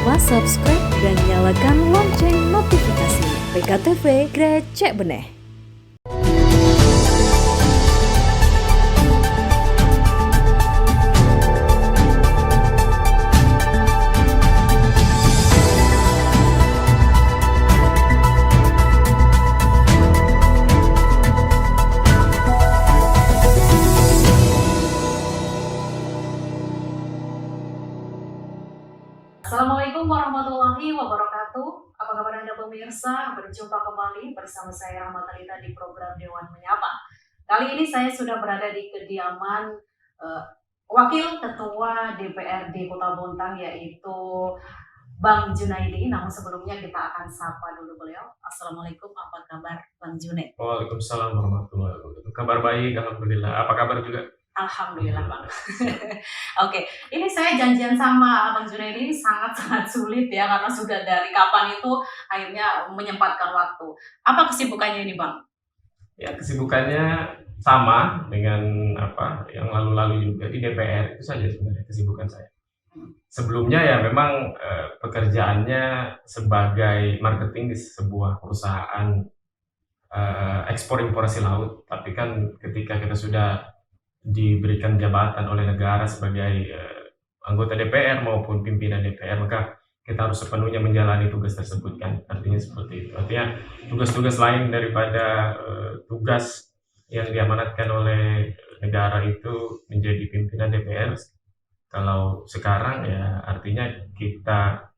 lupa subscribe dan nyalakan lonceng notifikasi. PKTV Grecek Beneh. Assalamualaikum warahmatullahi wabarakatuh. Apa kabar Anda pemirsa? Berjumpa kembali bersama saya Rahmat Alita di program Dewan Menyapa. Kali ini saya sudah berada di kediaman Wakil Ketua DPRD Kota Bontang, yaitu Bang Junaidi. Namun sebelumnya kita akan sapa dulu beliau. Assalamualaikum, apa kabar Bang Junaidi? Waalaikumsalam warahmatullahi wabarakatuh. Kabar baik, alhamdulillah. Apa kabar juga? Alhamdulillah Bang. Oke, ini saya janjian sama Bang Junaidi ini sangat-sangat sulit ya, karena sudah dari kapan itu akhirnya menyempatkan waktu. Apa kesibukannya ini Bang? Ya, kesibukannya sama dengan apa yang lalu-lalu juga di DPR, itu saja sebenarnya kesibukan saya. Sebelumnya ya memang pekerjaannya sebagai marketing di sebuah perusahaan ekspor impor hasil laut. Tapi kan ketika kita sudah diberikan jabatan oleh negara sebagai anggota DPR maupun pimpinan DPR, maka kita harus sepenuhnya menjalani tugas tersebut kan, artinya seperti itu. Artinya tugas-tugas lain daripada tugas yang diamanatkan oleh negara itu menjadi pimpinan DPR. Kalau sekarang ya artinya kita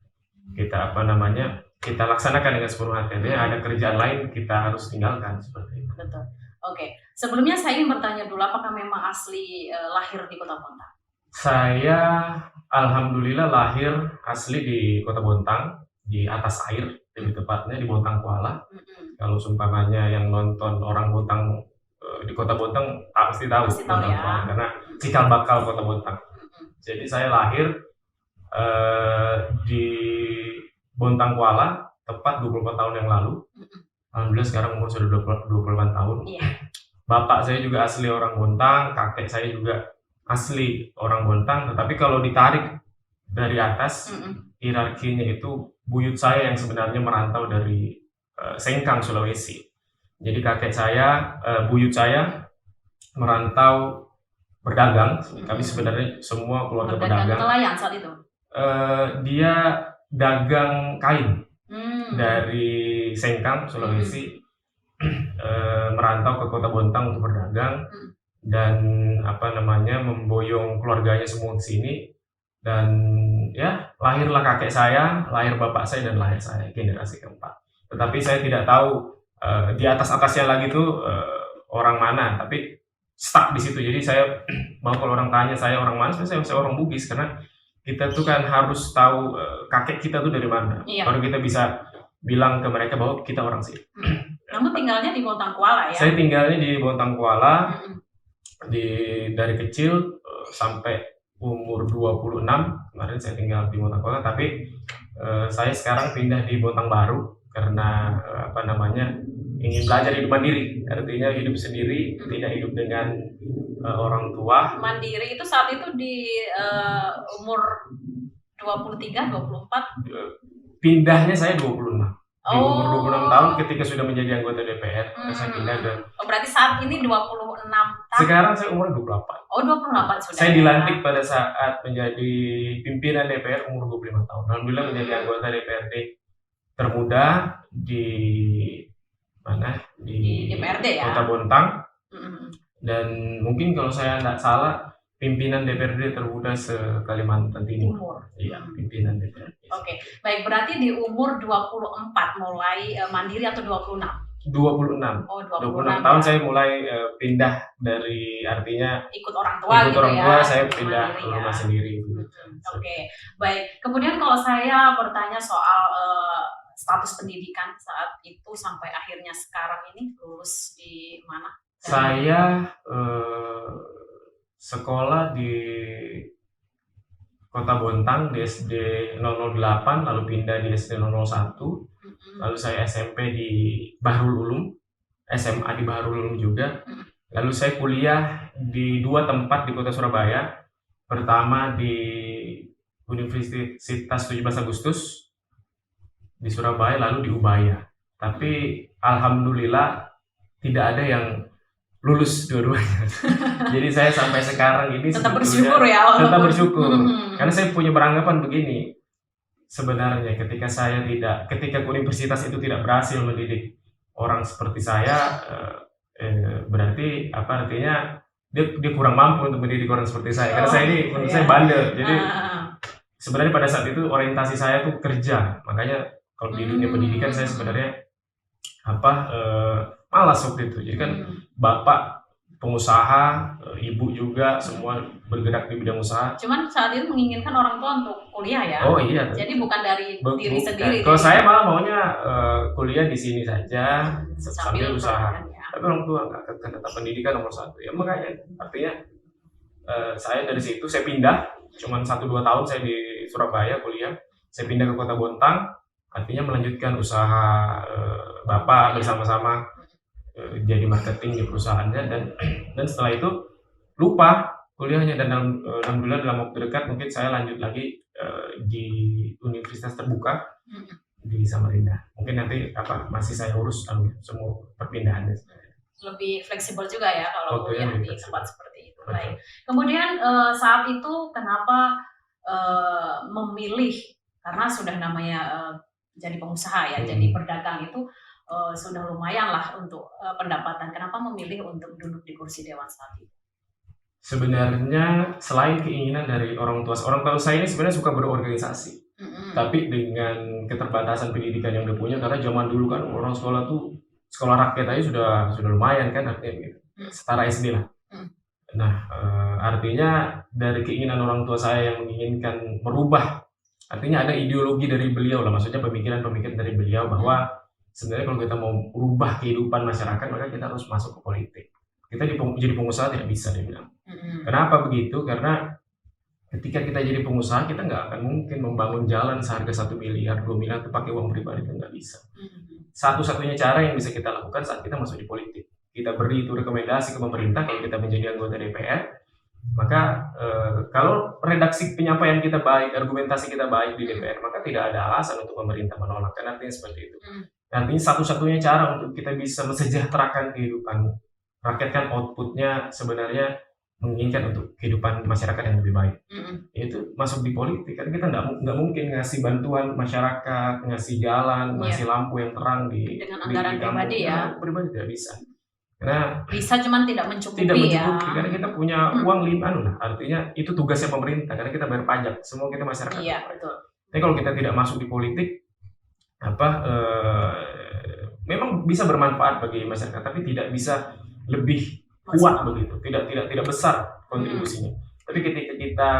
laksanakan dengan sepenuh hati. Ada kerjaan lain kita harus tinggalkan seperti itu. Betul. Oke, sebelumnya saya ingin bertanya dulu, apakah memang asli lahir di Kota Bontang? Saya alhamdulillah lahir asli di Kota Bontang, di atas air, lebih tepatnya di Bontang Kuala. Kalau seumpamanya yang nonton orang Bontang di Kota Bontang pasti tahu Bontang ya. Kuala, karena cikal bakal Kota Bontang. Jadi saya lahir di Bontang Kuala tepat 24 tahun yang lalu. Alhamdulillah sekarang umur sudah 28 tahun. Bapak saya juga asli orang Bontang, kakek saya juga asli orang Bontang. Tetapi kalau ditarik dari atas, hierarkinya itu buyut saya yang sebenarnya merantau dari Sengkang, Sulawesi. Jadi kakek saya, buyut saya merantau berdagang. Kami sebenarnya semua keluarga pedagang. Nelayan saat itu? Dia dagang kain dari Sengkang, Sulawesi, merantau ke Kota Bontang untuk berdagang dan memboyong keluarganya semua ke sini. Dan ya lahirlah kakek saya, lahir bapak saya, dan lahir saya, generasi keempat. Tetapi saya tidak tahu di atasnya lagi tuh orang mana, tapi stuck di situ. Jadi saya mau kalau orang tanya saya orang mana, saya orang Bugis, karena kita tuh kan harus tahu kakek kita tuh dari mana. Baru kita bisa bilang ke mereka bahwa kita orang sini. Namun tinggalnya di Bontang Kuala ya? Saya tinggalnya di Bontang Kuala dari kecil sampai umur 26. Kemarin saya tinggal di Bontang Kuala, tapi saya sekarang pindah di Bontang Baru karena ingin belajar hidup mandiri. Artinya hidup sendiri, tidak hidup dengan orang tua. Mandiri itu saat itu di umur 23, 24? Pindahnya saya 26. Di umur 26 tahun ketika sudah menjadi anggota DPR, saya pindah ke... berarti saat ini 26 tahun? Sekarang saya umur 28. Oh, 28 sudah. Saya dilantik pada saat menjadi pimpinan DPR umur 25 tahun. Alhamdulillah menjadi anggota DPRD termuda di DPRD ya? Kota Bontang. Dan mungkin kalau saya tidak salah, pimpinan DPRD termuda se-Kalimantan Timur. Iya, pimpinan DPRD. Oke, baik, berarti di umur 24 mulai mandiri atau 26? 26. Oh, 26 tahun saya mulai pindah dari, artinya ikut orang tua gitu ya. Saya pindah ke rumah sendiri. Oke, baik. Kemudian kalau saya bertanya soal status pendidikan saat itu sampai akhirnya sekarang ini, lulus di mana? Saya sekolah di Kota Bontang di SD 008, lalu pindah di SD 001, lalu saya SMP di Bahrul Ulum, SMA di Bahrul Ulum juga, lalu saya kuliah di 2 tempat di Kota Surabaya. Pertama di Universitas 17 Agustus di Surabaya, lalu di Ubaya. Tapi alhamdulillah tidak ada yang lulus dua-duanya. Jadi saya sampai sekarang ini Tetap sebetulnya bersyukur ya. tetap bersyukur. Hmm. Karena saya punya beranggapan begini. Sebenarnya ketika universitas itu tidak berhasil mendidik orang seperti saya, berarti apa artinya dia kurang mampu untuk mendidik orang seperti saya. Karena saya ini menurut saya bandel. Jadi sebenarnya pada saat itu orientasi saya tuh kerja. Makanya kalau di dunia pendidikan saya sebenarnya malas waktu itu. Jadi kan bapak pengusaha, ibu juga semua bergerak di bidang usaha. Cuman saat itu menginginkan orang tua untuk kuliah ya. Oh iya. Jadi bukan dari diri sendiri. Kalau saya malah maunya kuliah di sini saja sambil usaha. Ya. Tapi orang tua nggak, kata pendidikan nomor 1. Ya makanya artinya saya dari situ saya pindah. Cuman 1-2 tahun saya di Surabaya kuliah. Saya pindah ke Kota Bontang. Artinya melanjutkan usaha bapak bersama-sama jadi marketing di perusahaannya, dan setelah itu lupa kuliahnya, dan alhamdulillah dalam waktu dekat mungkin saya lanjut lagi di Universitas Terbuka di Samarinda. Mungkin nanti masih saya urus semua perpindahannya. Lebih fleksibel juga ya kalau kuliah di tempat seperti itu. Betul. Baik. Kemudian saat itu kenapa memilih, karena sudah namanya jadi pengusaha ya, jadi berdagang itu sudah lumayan lah untuk pendapatan. Kenapa memilih untuk duduk di kursi dewan saat itu? Sebenarnya selain keinginan dari orang tua saya ini sebenarnya suka berorganisasi. Tapi dengan keterbatasan pendidikan yang dia punya, karena zaman dulu kan orang sekolah rakyat aja sudah lumayan kan, artinya gitu. Setara SD lah. Nah, artinya dari keinginan orang tua saya yang menginginkan merubah, artinya ada ideologi dari beliau lah, maksudnya pemikiran dari beliau bahwa sebenarnya kalau kita mau berubah kehidupan masyarakat, maka kita harus masuk ke politik. Kita jadi pengusaha tidak bisa, dia bilang. Kenapa begitu? Karena ketika kita jadi pengusaha, kita nggak akan mungkin membangun jalan seharga 1 miliar, 2 miliar itu pakai uang pribadi, itu nggak bisa. Satu-satunya cara yang bisa kita lakukan saat kita masuk di politik, kita beri itu rekomendasi ke pemerintah kalau kita menjadi anggota DPR, maka kalau redaksi penyampaian kita baik, argumentasi kita baik di DPR, maka tidak ada alasan untuk pemerintah menolak. Kan artinya seperti itu. Artinya satu-satunya cara untuk kita bisa mesejahterakan kehidupan rakyat kan outputnya sebenarnya menginginkan untuk kehidupan masyarakat yang lebih baik. Yaitu masuk di politik. Kan kita nggak mungkin ngasih bantuan masyarakat, ngasih jalan, ngasih lampu yang terang dengan anggaran pribadi ya. Pribadi tidak bisa. Karena bisa, cuman tidak mencukupi ya. Karena kita punya uang artinya itu tugasnya pemerintah, karena kita bayar pajak, semua kita masyarakat. Iya, betul. Tapi kalau kita tidak masuk di politik, memang bisa bermanfaat bagi masyarakat, tapi tidak bisa lebih kuat begitu, tidak besar kontribusinya. Tapi ketika kita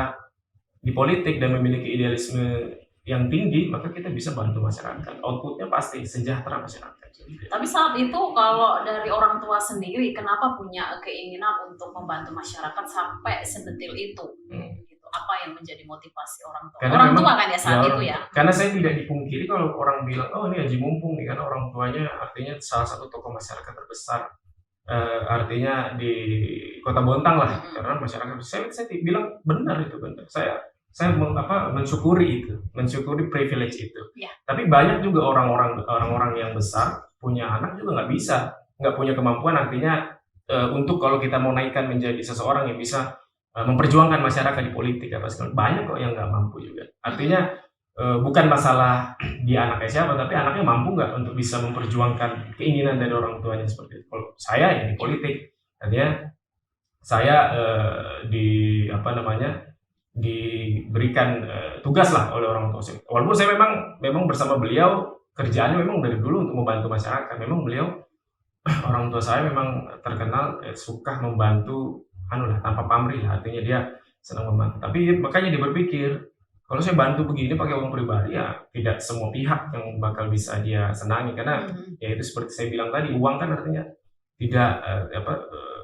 di politik dan memiliki idealisme yang tinggi, maka kita bisa bantu masyarakat. Outputnya pasti sejahtera masyarakat. Tapi saat itu kalau dari orang tua sendiri, kenapa punya keinginan untuk membantu masyarakat sampai sedetil itu? Gitu. Apa yang menjadi motivasi orang tua? Karena orang tua kan ya saat itu ya. Karena saya tidak dipungkiri kalau orang bilang, oh ini Haji Mumpung nih, karena orang tuanya artinya salah satu tokoh masyarakat terbesar. Artinya di Kota Bontang lah, karena masyarakat. Saya bilang benar itu benar. Saya mensyukuri itu, mensyukuri privilege itu. Ya. Tapi banyak juga orang-orang yang besar punya anak juga nggak punya kemampuan, artinya untuk kalau kita mau naikkan menjadi seseorang yang bisa memperjuangkan masyarakat di politik banyak kok yang nggak mampu juga. Artinya bukan masalah dia anaknya siapa, tapi anaknya mampu nggak untuk bisa memperjuangkan keinginan dari orang tuanya seperti itu. Kalau saya yang di politik, artinya saya diberikan tugas lah oleh orang tua saya. Walaupun saya memang bersama beliau kerjaannya memang dari dulu untuk membantu masyarakat. Memang beliau orang tua saya memang terkenal suka membantu tanpa pamrih lah, artinya dia senang membantu. Tapi makanya dia berpikir kalau saya bantu begini pakai uang pribadi, ya tidak semua pihak yang bakal bisa dia senangi, karena ya itu seperti saya bilang tadi, uang kan artinya tidak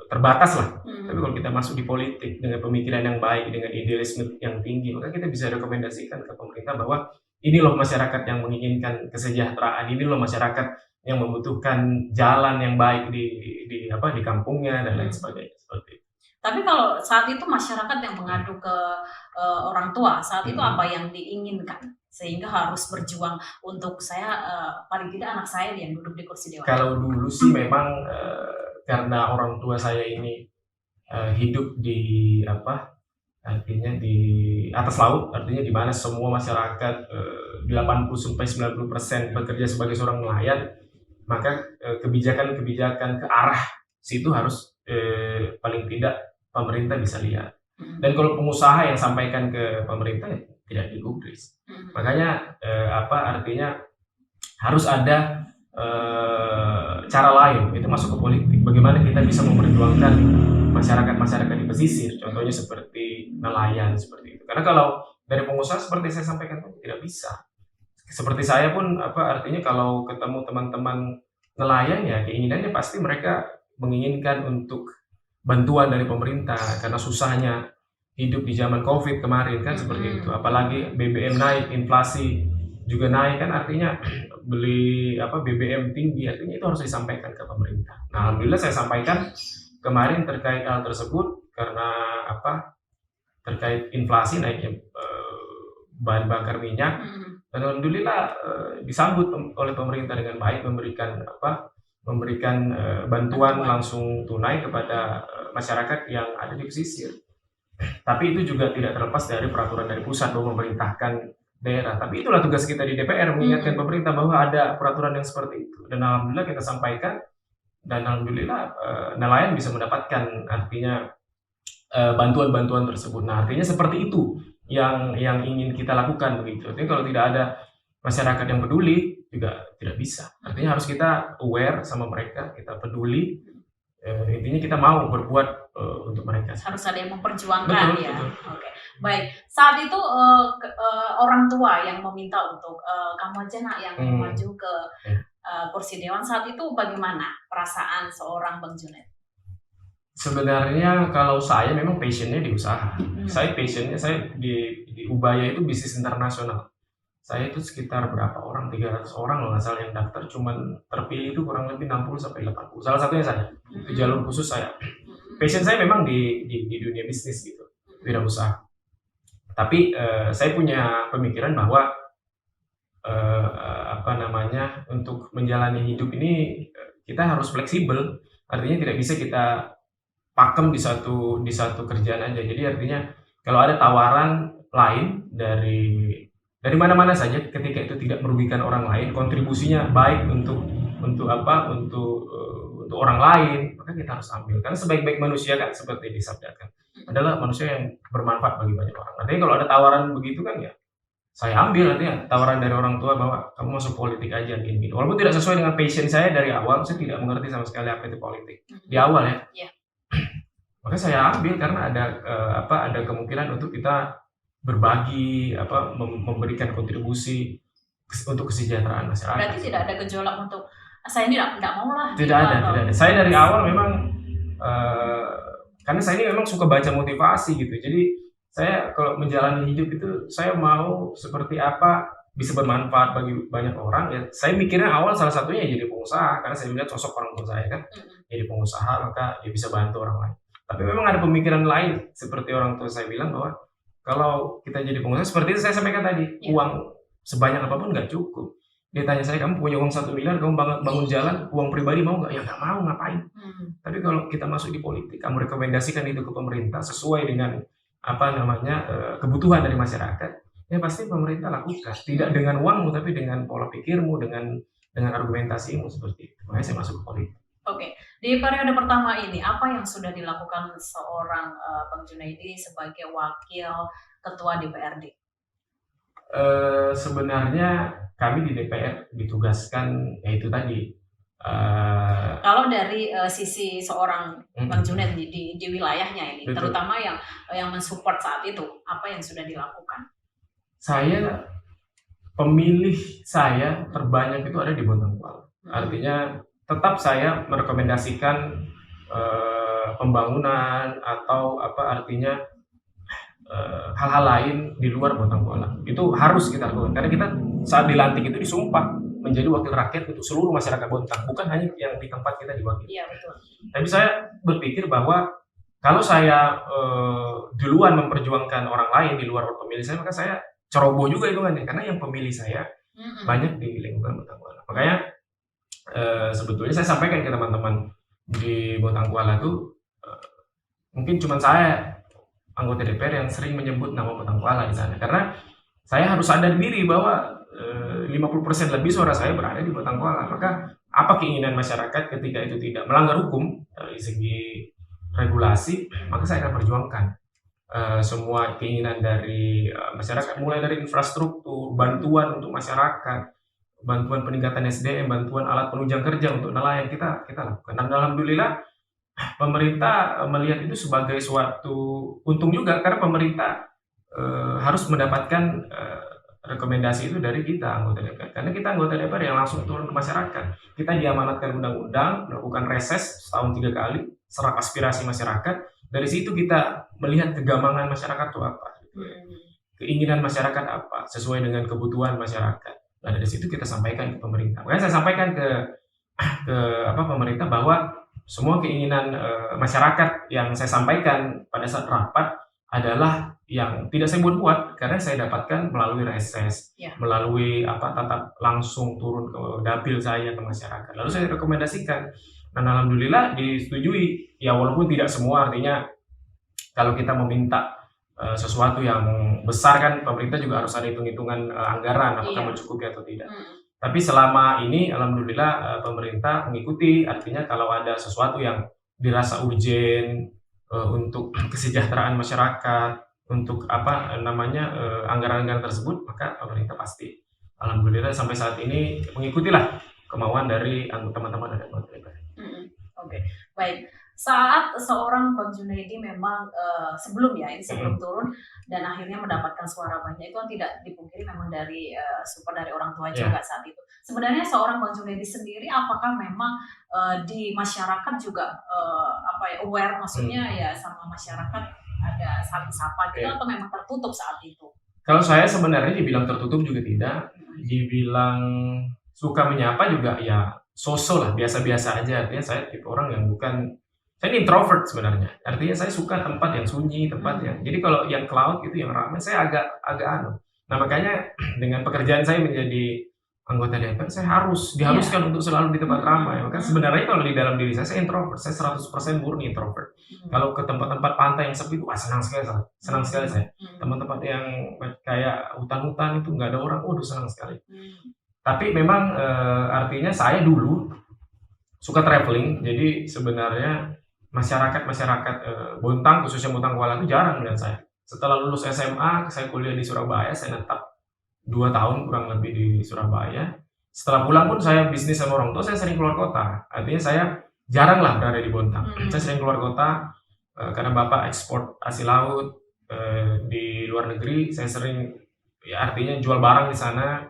terbatas lah. Tapi kalau kita masuk di politik dengan pemikiran yang baik, dengan idealisme yang tinggi, maka kita bisa rekomendasikan ke pemerintah bahwa ini loh masyarakat yang menginginkan kesejahteraan, ini loh masyarakat yang membutuhkan jalan yang baik di kampungnya dan lain sebagainya, seperti itu. Tapi kalau saat itu masyarakat yang mengadu ke orang tua, saat itu apa yang diinginkan sehingga harus berjuang untuk saya paling tidak anak saya yang duduk di kursi dewan? Kalau dulu sih memang karena orang tua saya ini hidup di artinya di atas laut, artinya di mana semua masyarakat 80-90% bekerja sebagai seorang nelayan, maka kebijakan-kebijakan ke arah situ harus paling tidak pemerintah bisa lihat. Dan kalau pengusaha yang sampaikan ke pemerintah tidak digubris. Makanya artinya harus ada cara lain, itu masuk ke politik. Bagaimana kita bisa memperjuangkan masyarakat di pesisir, contohnya seperti nelayan seperti itu. Karena kalau dari pengusaha seperti saya sampaikan tadi tidak bisa. Seperti saya pun artinya kalau ketemu teman-teman nelayan ya keinginannya pasti mereka menginginkan untuk bantuan dari pemerintah karena susahnya hidup di zaman Covid kemarin kan seperti itu. Apalagi BBM naik, inflasi juga naik kan artinya beli BBM tinggi, artinya itu harus disampaikan ke pemerintah. Nah, alhamdulillah saya sampaikan kemarin terkait hal tersebut karena terkait inflasi naiknya bahan bakar minyak dan alhamdulillah disambut oleh pemerintah dengan baik memberikan bantuan langsung tunai kepada masyarakat yang ada di pesisir. Tapi itu juga tidak terlepas dari peraturan dari pusat bahwa memerintahkan daerah. Tapi itulah tugas kita di DPR mengingatkan pemerintah bahwa ada peraturan yang seperti itu. Dan alhamdulillah kita sampaikan dan alhamdulillah nelayan bisa mendapatkan artinya bantuan-bantuan tersebut. Nah, artinya seperti itu yang ingin kita lakukan begitu. Artinya kalau tidak ada masyarakat yang peduli juga tidak bisa. Artinya harus kita aware sama mereka, kita peduli. Intinya kita mau berbuat untuk mereka. Harus ada yang memperjuangkan. Betul, ya. betul. Oke. Baik. Saat itu orang tua yang meminta untuk kamu aja nak yang maju ke kursi dewan, saat itu bagaimana perasaan seorang Bang Junet? Sebenarnya kalau saya memang passionnya di usaha. Saya di Ubaya itu bisnis internasional. Saya itu sekitar berapa orang, 300 orang loh nggak salah yang daftar, cuman terpilih itu kurang lebih 60-80. Salah satunya saya, itu jalur khusus saya. Passion saya memang di dunia bisnis gitu, wirausaha. Tapi saya punya pemikiran bahwa untuk menjalani hidup ini kita harus fleksibel. Artinya tidak bisa kita pakem di satu kerjaan aja. Jadi artinya kalau ada tawaran lain dari mana-mana saja ketika itu tidak merugikan orang lain, kontribusinya baik untuk orang lain, maka kita harus ambil. Karena sebaik-baik manusia kan seperti disabdakan adalah manusia yang bermanfaat bagi banyak orang. Artinya kalau ada tawaran begitu kan ya saya ambil, artinya tawaran dari orang tua bahwa kamu masuk politik aja gini. Walaupun tidak sesuai dengan passion saya dari awal, saya tidak mengerti sama sekali apa itu politik di awal ya. Yeah. Maka saya ambil karena ada kemungkinan untuk kita berbagi, memberikan kontribusi untuk kesejahteraan masyarakat. Berarti tidak ada gejolak untuk saya ini tidak mau lah. Tidak ada. Saya dari awal memang karena saya ini memang suka baca motivasi gitu. Jadi saya kalau menjalani hidup itu saya mau seperti apa bisa bermanfaat bagi banyak orang. Ya saya mikirnya awal salah satunya jadi pengusaha karena saya melihat sosok orang tua saya kan jadi pengusaha maka dia bisa bantu orang lain. Tapi memang ada pemikiran lain seperti orang tua saya bilang bahwa kalau kita jadi pengusaha seperti itu saya sampaikan tadi, uang sebanyak apapun nggak cukup. Dia tanya saya, kamu punya uang 1 miliar, kamu bangun jalan, uang pribadi mau nggak? Ya nggak mau, ngapain? Tapi kalau kita masuk di politik, kamu rekomendasikan itu ke pemerintah sesuai dengan kebutuhan dari masyarakat, ya pasti pemerintah lakukan. Tidak dengan uangmu, tapi dengan pola pikirmu, dengan argumentasimu seperti itu. Makanya saya masuk ke politik. Oke, di periode pertama ini apa yang sudah dilakukan seorang Bang Junaidi sebagai wakil ketua DPRD? Sebenarnya kami di DPR ditugaskan yaitu tadi. Kalau dari sisi seorang Bang Junet di wilayahnya ini, betul. Terutama yang mensupport saat itu, apa yang sudah dilakukan? Pemilih saya terbanyak itu ada di Bontang Kuala. Artinya tetap saya merekomendasikan pembangunan atau hal-hal lain di luar Bontang Kuala. Itu harus kita lakukan karena kita saat dilantik itu disumpah menjadi wakil rakyat untuk seluruh masyarakat Bontang, bukan hanya yang di tempat kita diwakili. Iya, betul. Tapi saya berpikir bahwa Kalau saya duluan memperjuangkan orang lain di luar pemilih saya, maka saya ceroboh juga hitungannya, karena yang pemilih saya banyak di lingkungan Botang Kuala. Makanya sebetulnya saya sampaikan ke teman-teman di Botang Kuala itu, mungkin cuma saya anggota DPR yang sering menyebut nama Botang Kuala di sana, karena saya harus sadar diri bahwa 50% lebih suara saya berada di Botang Kuala. Maka apa keinginan masyarakat ketika itu tidak melanggar hukum dari segi regulasi, maka saya akan perjuangkan semua keinginan dari masyarakat, mulai dari infrastruktur, bantuan untuk masyarakat, bantuan peningkatan SDM, bantuan alat penunjang kerja untuk nelayan, kita lakukan. Dan alhamdulillah pemerintah melihat itu sebagai suatu untung juga, karena pemerintah harus mendapatkan rekomendasi itu dari kita anggota DPR, karena kita anggota DPR yang langsung turun ke masyarakat. Kita diamanatkan undang-undang, melakukan reses setahun 3 kali, serap aspirasi masyarakat. Dari situ kita melihat kegamangan masyarakat itu apa, keinginan masyarakat apa, sesuai dengan kebutuhan masyarakat. Nah, dari situ kita sampaikan ke pemerintah. Makanya saya sampaikan ke pemerintah bahwa semua keinginan masyarakat yang saya sampaikan pada saat rapat adalah yang tidak saya buat-buat, karena saya dapatkan melalui reses, melalui tatap langsung turun ke dapil saya ke masyarakat. Lalu saya rekomendasikan, dan alhamdulillah disetujui. Ya walaupun tidak semua, artinya kalau kita meminta sesuatu yang besar kan pemerintah juga harus ada hitung-hitungan anggaran apakah mencukupi atau tidak. Tapi selama ini alhamdulillah pemerintah mengikuti, artinya kalau ada sesuatu yang dirasa urgen untuk kesejahteraan masyarakat, untuk anggaran-anggaran tersebut, maka pemerintah pasti alhamdulillah sampai saat ini mengikutilah kemauan dari teman-teman dari anggota DPR. Oke, baik. Saat seorang Bang Junaidi memang sebelum turun dan akhirnya mendapatkan suara banyak, itu kan tidak dipungkiri memang dari support dari orang tua juga saat itu. Sebenarnya seorang Bang Junaidi sendiri apakah memang di masyarakat juga aware, maksudnya ya sama masyarakat ada saling sapa gitu, atau memang tertutup saat itu? Kalau saya sebenarnya dibilang tertutup juga tidak, dibilang suka menyapa juga ya so-so lah, biasa-biasa aja. Artinya saya tipe orang yang saya ini introvert sebenarnya. Artinya saya suka tempat yang sunyi, tempat yang, jadi kalau yang crowd gitu, yang ramai, saya agak anu. Nah makanya dengan pekerjaan saya menjadi anggota DPR, saya diharuskan untuk selalu di tempat ramai. Maka sebenarnya kalau di dalam diri saya introvert, saya 100% murni introvert. Kalau ke tempat-tempat pantai yang sepi itu senang sekali saya. Tempat-tempat yang kayak hutan-hutan itu nggak ada orang, senang sekali. Tapi memang artinya saya dulu suka traveling, jadi sebenarnya masyarakat Bontang, khususnya Botang Kuala itu jarang melihat saya. Setelah lulus SMA, saya kuliah di Surabaya, saya netap 2 tahun kurang lebih di Surabaya. Setelah pulang pun saya bisnis sama orang tua, saya sering keluar kota. Artinya saya jarang lah berada di Bontang. Saya sering keluar kota karena bapak ekspor hasil laut di luar negeri. Saya sering artinya jual barang di sana.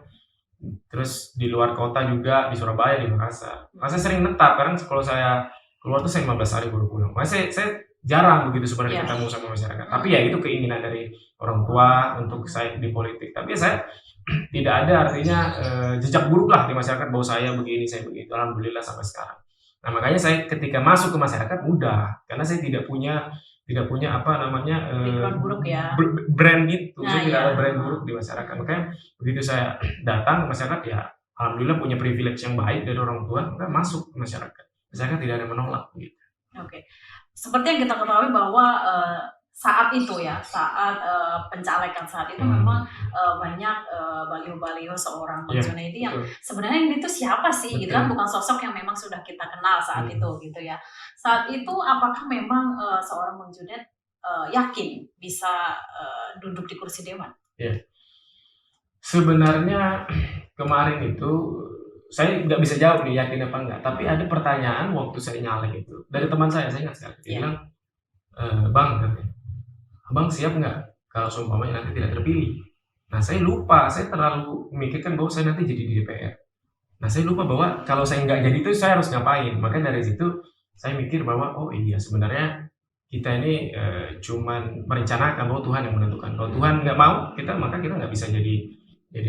Terus di luar kota juga, di Surabaya, di Makassar. Saya sering netap, karena kalau saya keluar tuh saya 15 hari baru pulang. Makanya saya jarang begitu sebenarnya ketemu sama masyarakat. Tapi ya itu keinginan dari orang tua untuk saya di politik. Tapi saya tidak ada artinya jejak buruk lah di masyarakat bahwa saya begini, saya begitu. Alhamdulillah sampai sekarang. Nah makanya saya ketika masuk ke masyarakat mudah, karena saya tidak punya buruk brand itu. Saya tidak ada brand buruk di masyarakat. Makanya begitu saya datang ke masyarakat, ya alhamdulillah punya privilege yang baik dari orang tua, maka masuk ke masyarakat tidak ada yang menolak gitu. Oke. Seperti yang kita ketahui bahwa saat pencalekan saat itu memang banyak baliho-baliho seorang Bang Junaidi yang sebenarnya ini tuh siapa sih gitu kan, bukan sosok yang memang sudah kita kenal saat itu gitu ya. Saat itu apakah memang seorang Bang Junaidi yakin bisa duduk di kursi dewan? Sebenarnya kemarin itu saya nggak bisa jawab nih yakin apa enggak, tapi ada pertanyaan waktu saya nyalek itu dari teman saya ingat sekali. Dia bilang, Bang, katanya, Abang siap nggak kalau seumpamanya nanti tidak terpilih? Nah saya lupa, saya terlalu memikirkan bahwa saya nanti jadi di DPR. Nah saya lupa bahwa kalau saya nggak jadi itu saya harus ngapain. Maka dari situ saya mikir bahwa oh iya sebenarnya kita ini cuman merencanakan, bahwa Tuhan yang menentukan. Kalau Tuhan nggak mau maka kita nggak bisa jadi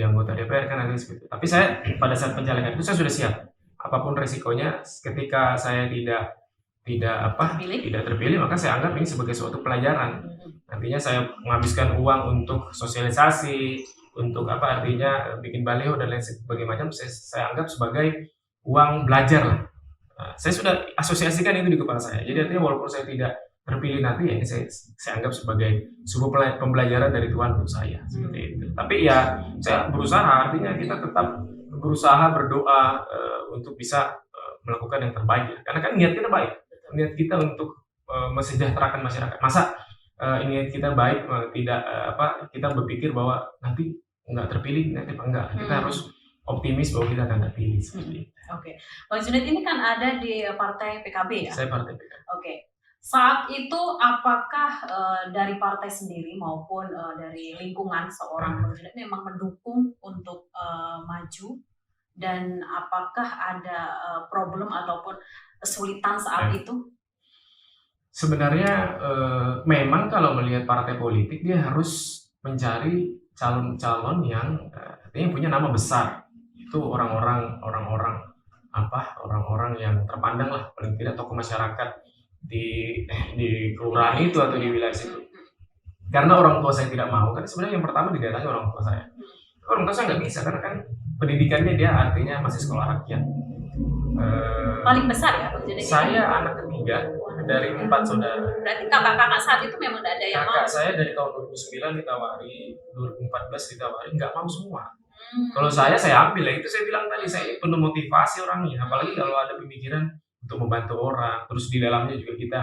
anggota DPR kan, nanti seperti itu. Tapi saya pada saat pencalekan itu saya sudah siap apapun resikonya. Ketika saya tidak tidak terpilih, maka saya anggap ini sebagai suatu pelajaran. Nantinya saya menghabiskan uang untuk sosialisasi, untuk artinya bikin baliho dan lain sebagainya, saya anggap sebagai uang belajar lah. Nah, saya sudah asosiasikan itu di kepala saya. Jadi artinya walaupun saya tidak terpilih nanti, ya ini saya anggap sebagai sebuah pembelajaran dari Tuhan untuk saya, seperti itu. Tapi ya saya berusaha, artinya kita tetap berusaha berdoa untuk bisa melakukan yang terbaik ya. Karena kan niat kita baik, niat kita untuk mensejahterakan masyarakat. Masa niat kita baik tidak kita berpikir bahwa nanti nggak terpilih, nanti enggak. Kita harus optimis bahwa kita akan terpilih seperti itu. Oke, Bang Juned ini kan ada di partai PKB ya? Saya partai PKB. Oke. Saat itu apakah dari partai sendiri maupun dari lingkungan seorang Bang Juned memang mendukung untuk maju, dan apakah ada problem ataupun kesulitan saat itu? Sebenarnya memang kalau melihat partai politik dia harus mencari calon-calon yang artinya punya nama besar. Itu orang-orang yang terpandang lah, paling tidak tokoh masyarakat di kelurahan itu atau di wilayah situ. Karena orang tua saya tidak mau, kan sebenarnya yang pertama didatangi orang tua saya. Orang tua saya nggak bisa karena kan pendidikannya dia artinya masih sekolah rakyat. Paling besar ya Bang Juned? Saya anak ketiga dari 4 saudara. Berarti kakak-kakak saat itu memang tidak ada yang mau? Kakak saya dari tahun 2009 ditawari, 2014 ditawari, nggak mau semua. Kalau saya ambil ya, itu saya bilang tadi, saya penuh motivasi orangnya, apalagi kalau ada pemikiran untuk membantu orang, terus di dalamnya juga kita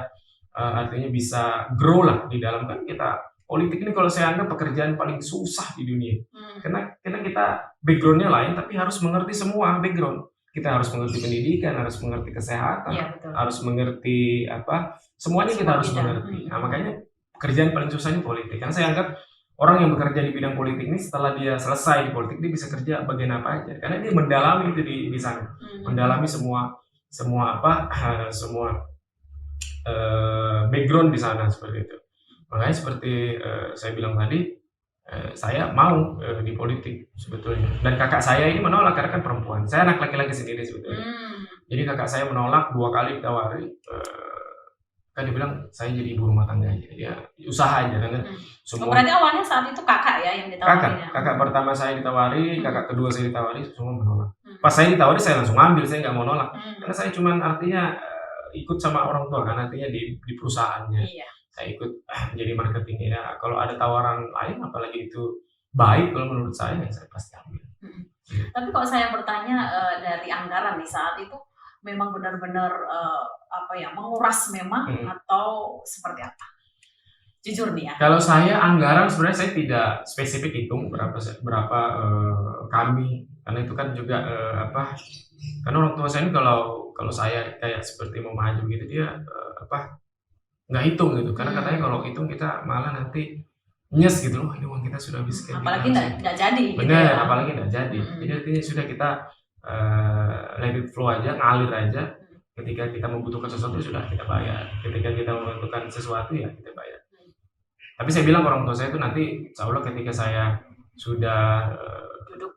artinya bisa grow lah di dalam. Kan kita politik ini kalau saya anggap pekerjaan paling susah di dunia, karena kita backgroundnya lain tapi harus mengerti semua background. Kita harus mengerti pendidikan, harus mengerti kesehatan, Ya, harus mengerti semuanya kita harus mengerti. Nah, makanya pekerjaan paling susah ini politik. Karena saya anggap orang yang bekerja di bidang politik ini setelah dia selesai di politik dia bisa kerja bagian apa aja. Karena dia mendalami itu di sana, mendalami semua background di sana seperti itu. Makanya seperti saya bilang tadi, saya mau di politik sebetulnya. Dan kakak saya ini menolak karena kan perempuan. Saya anak laki-laki sendiri sebetulnya. Jadi kakak saya menolak 2 kali ditawari. Kan dia bilang saya jadi ibu rumah tangga aja. Ya usaha aja kan. Semua. Berarti awalnya saat itu kakak ya yang ditawari? Kakak pertama saya ditawari, kakak kedua saya ditawari, semua menolak. Pas saya ditawari saya langsung ambil, saya nggak mau nolak. Karena saya cuma artinya ikut sama orang tua kan, artinya di perusahaannya. Iya. Saya ikut jadi marketingnya. Ya, kalau ada tawaran lain, apalagi itu baik, kalau menurut saya, ya saya pasti ambil. Tapi kalau saya bertanya dari anggaran nih saat itu, memang benar-benar menguras memang atau seperti apa? Jujur nih ya. Kalau saya anggaran sebenarnya saya tidak spesifik hitung berapa kami, karena itu kan juga karena orang tua saya ini kalau saya kayak seperti mau maju gitu dia nggak hitung gitu, karena katanya kalau hitung kita malah nanti nyes gitu loh, ini uang kita sudah habis. Apalagi nggak jadi. Benar, gitu ya. apalagi nggak jadi. Jadi artinya sudah kita let it flow aja, ngalir aja. Ketika kita membutuhkan sesuatu sudah kita bayar. Ketika kita membutuhkan sesuatu ya kita bayar. Tapi saya bilang orang tua saya itu nanti, insya Allah ketika saya sudah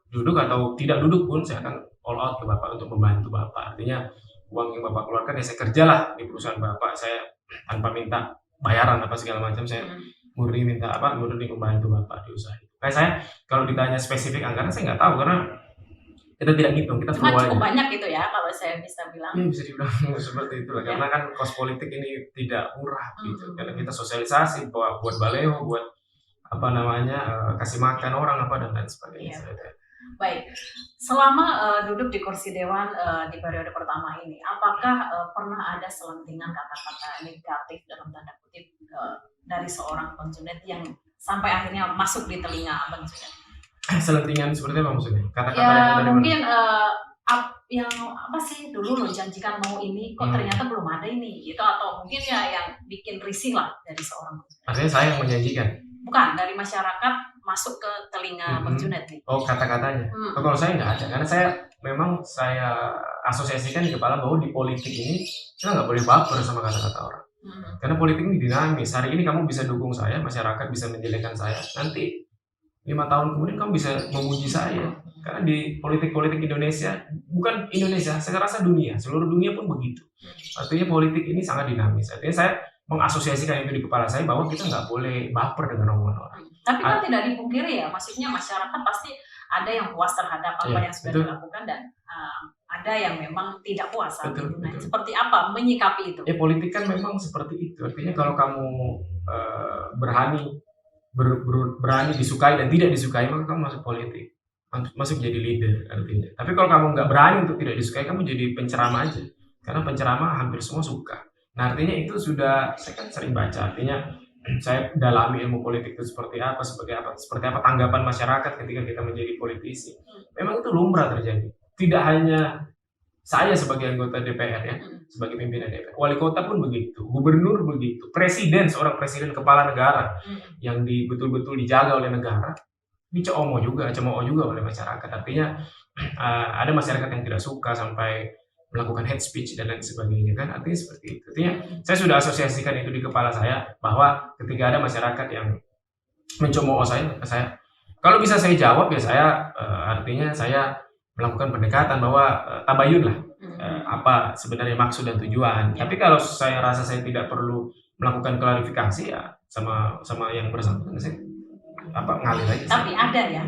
duduk atau tidak duduk pun saya akan all out ke Bapak untuk membantu Bapak. Artinya uang yang Bapak keluarkan ya saya kerjalah di perusahaan Bapak, saya tanpa minta bayaran apa segala macam, saya murni membantu Bapak di usaha itu. Kayak saya kalau ditanya spesifik anggaran saya nggak tahu karena kita tidak ngitung, kita Cuma cukup aja. banyak gitu ya kalau saya bisa bilang. Ya bisa dibilang seperti itu lah, karena kan kos politik ini tidak murah gitu. Karena kita sosialisasi buat baleho, buat kasih makan orang dan lain sebagainya. Iya. Baik, selama duduk di kursi dewan di periode pertama ini, apakah pernah ada selentingan kata-kata negatif dalam tanda kutip dari seorang Bang Juned yang sampai akhirnya masuk di telinga Bang Juned? Selentingan seperti apa maksudnya? Kata-kata Ya yang dari mungkin yang apa sih dulu lo janjikan mau ini kok ternyata belum ada ini gitu, atau mungkin ya yang bikin risih lah dari seorang Bang Juned. Artinya saya yang menjanjikan? Bukan, dari masyarakat masuk ke telinga Bang Juned nih. Oh, kata-katanya. Kalau saya nggak ada, karena saya asosiasikan di kepala bahwa di politik ini kita nggak boleh baper sama kata-kata orang. Karena politik ini dinamis. Hari ini kamu bisa dukung saya, masyarakat bisa menjelekkan saya. Nanti 5 tahun kemudian kamu bisa memuji saya. Karena di politik-politik Indonesia, bukan Indonesia, saya rasa dunia, seluruh dunia pun begitu. Artinya politik ini sangat dinamis. Artinya saya mengasosiasikan itu di kepala saya bahwa kita nggak boleh baper dengan omongan orang. Tapi kan tidak dipungkiri ya, maksudnya masyarakat pasti ada yang puas terhadap apa Iya, yang sudah betul. dilakukan dan ada yang memang tidak puas saat Betul, itu. Nah, betul. seperti apa menyikapi itu? Politik kan memang seperti itu. Artinya kalau kamu berani disukai dan tidak disukai, maka kamu masuk politik, masuk jadi leader artinya. Tapi kalau kamu nggak berani untuk tidak disukai, kamu jadi penceramah aja. Karena penceramah hampir semua suka. Nah, artinya itu sudah saya kan sering baca. Artinya saya dalami ilmu politik itu seperti apa tanggapan masyarakat ketika kita menjadi politisi. Memang itu lumrah terjadi. Tidak hanya saya sebagai anggota DPR ya, sebagai pimpinan DPR, wali kota pun begitu, gubernur begitu, presiden, seorang presiden kepala negara yang betul-betul dijaga oleh negara, dicemooh juga oleh masyarakat. Artinya ada masyarakat yang tidak suka sampai melakukan hate speech dan lain sebagainya kan, artinya seperti itu. Artinya saya sudah asosiasikan itu di kepala saya bahwa ketika ada masyarakat yang mencemooh saya kalau bisa saya jawab ya saya artinya saya melakukan pendekatan bahwa tabayun lah apa sebenarnya maksud dan tujuan. Tapi kalau saya rasa saya tidak perlu melakukan klarifikasi ya sama yang bersangkutan saya ngalir aja. Tapi ada ya.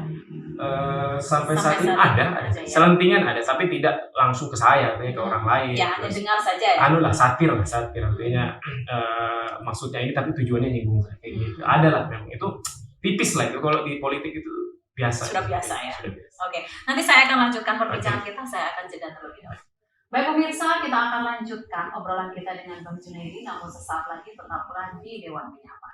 Sampai saat ini ada ya. selentingan ada, tapi tidak langsung ke saya, artinya ke orang lain. Ya, hanya dengar saja ya. Satir artinya maksudnya ini tapi tujuannya nyinggung kayak gitu. Ada lah memang itu tipis lah itu kalau di politik itu biasa. Sudah biasa ya. Oke, nanti saya akan lanjutkan perbincangan kita, saya akan jeda terlebih dahulu. Baik pemirsa, kita akan lanjutkan obrolan kita dengan Bang Junaidi, namun sesaat lagi tetaplah di Dewan Menyapa.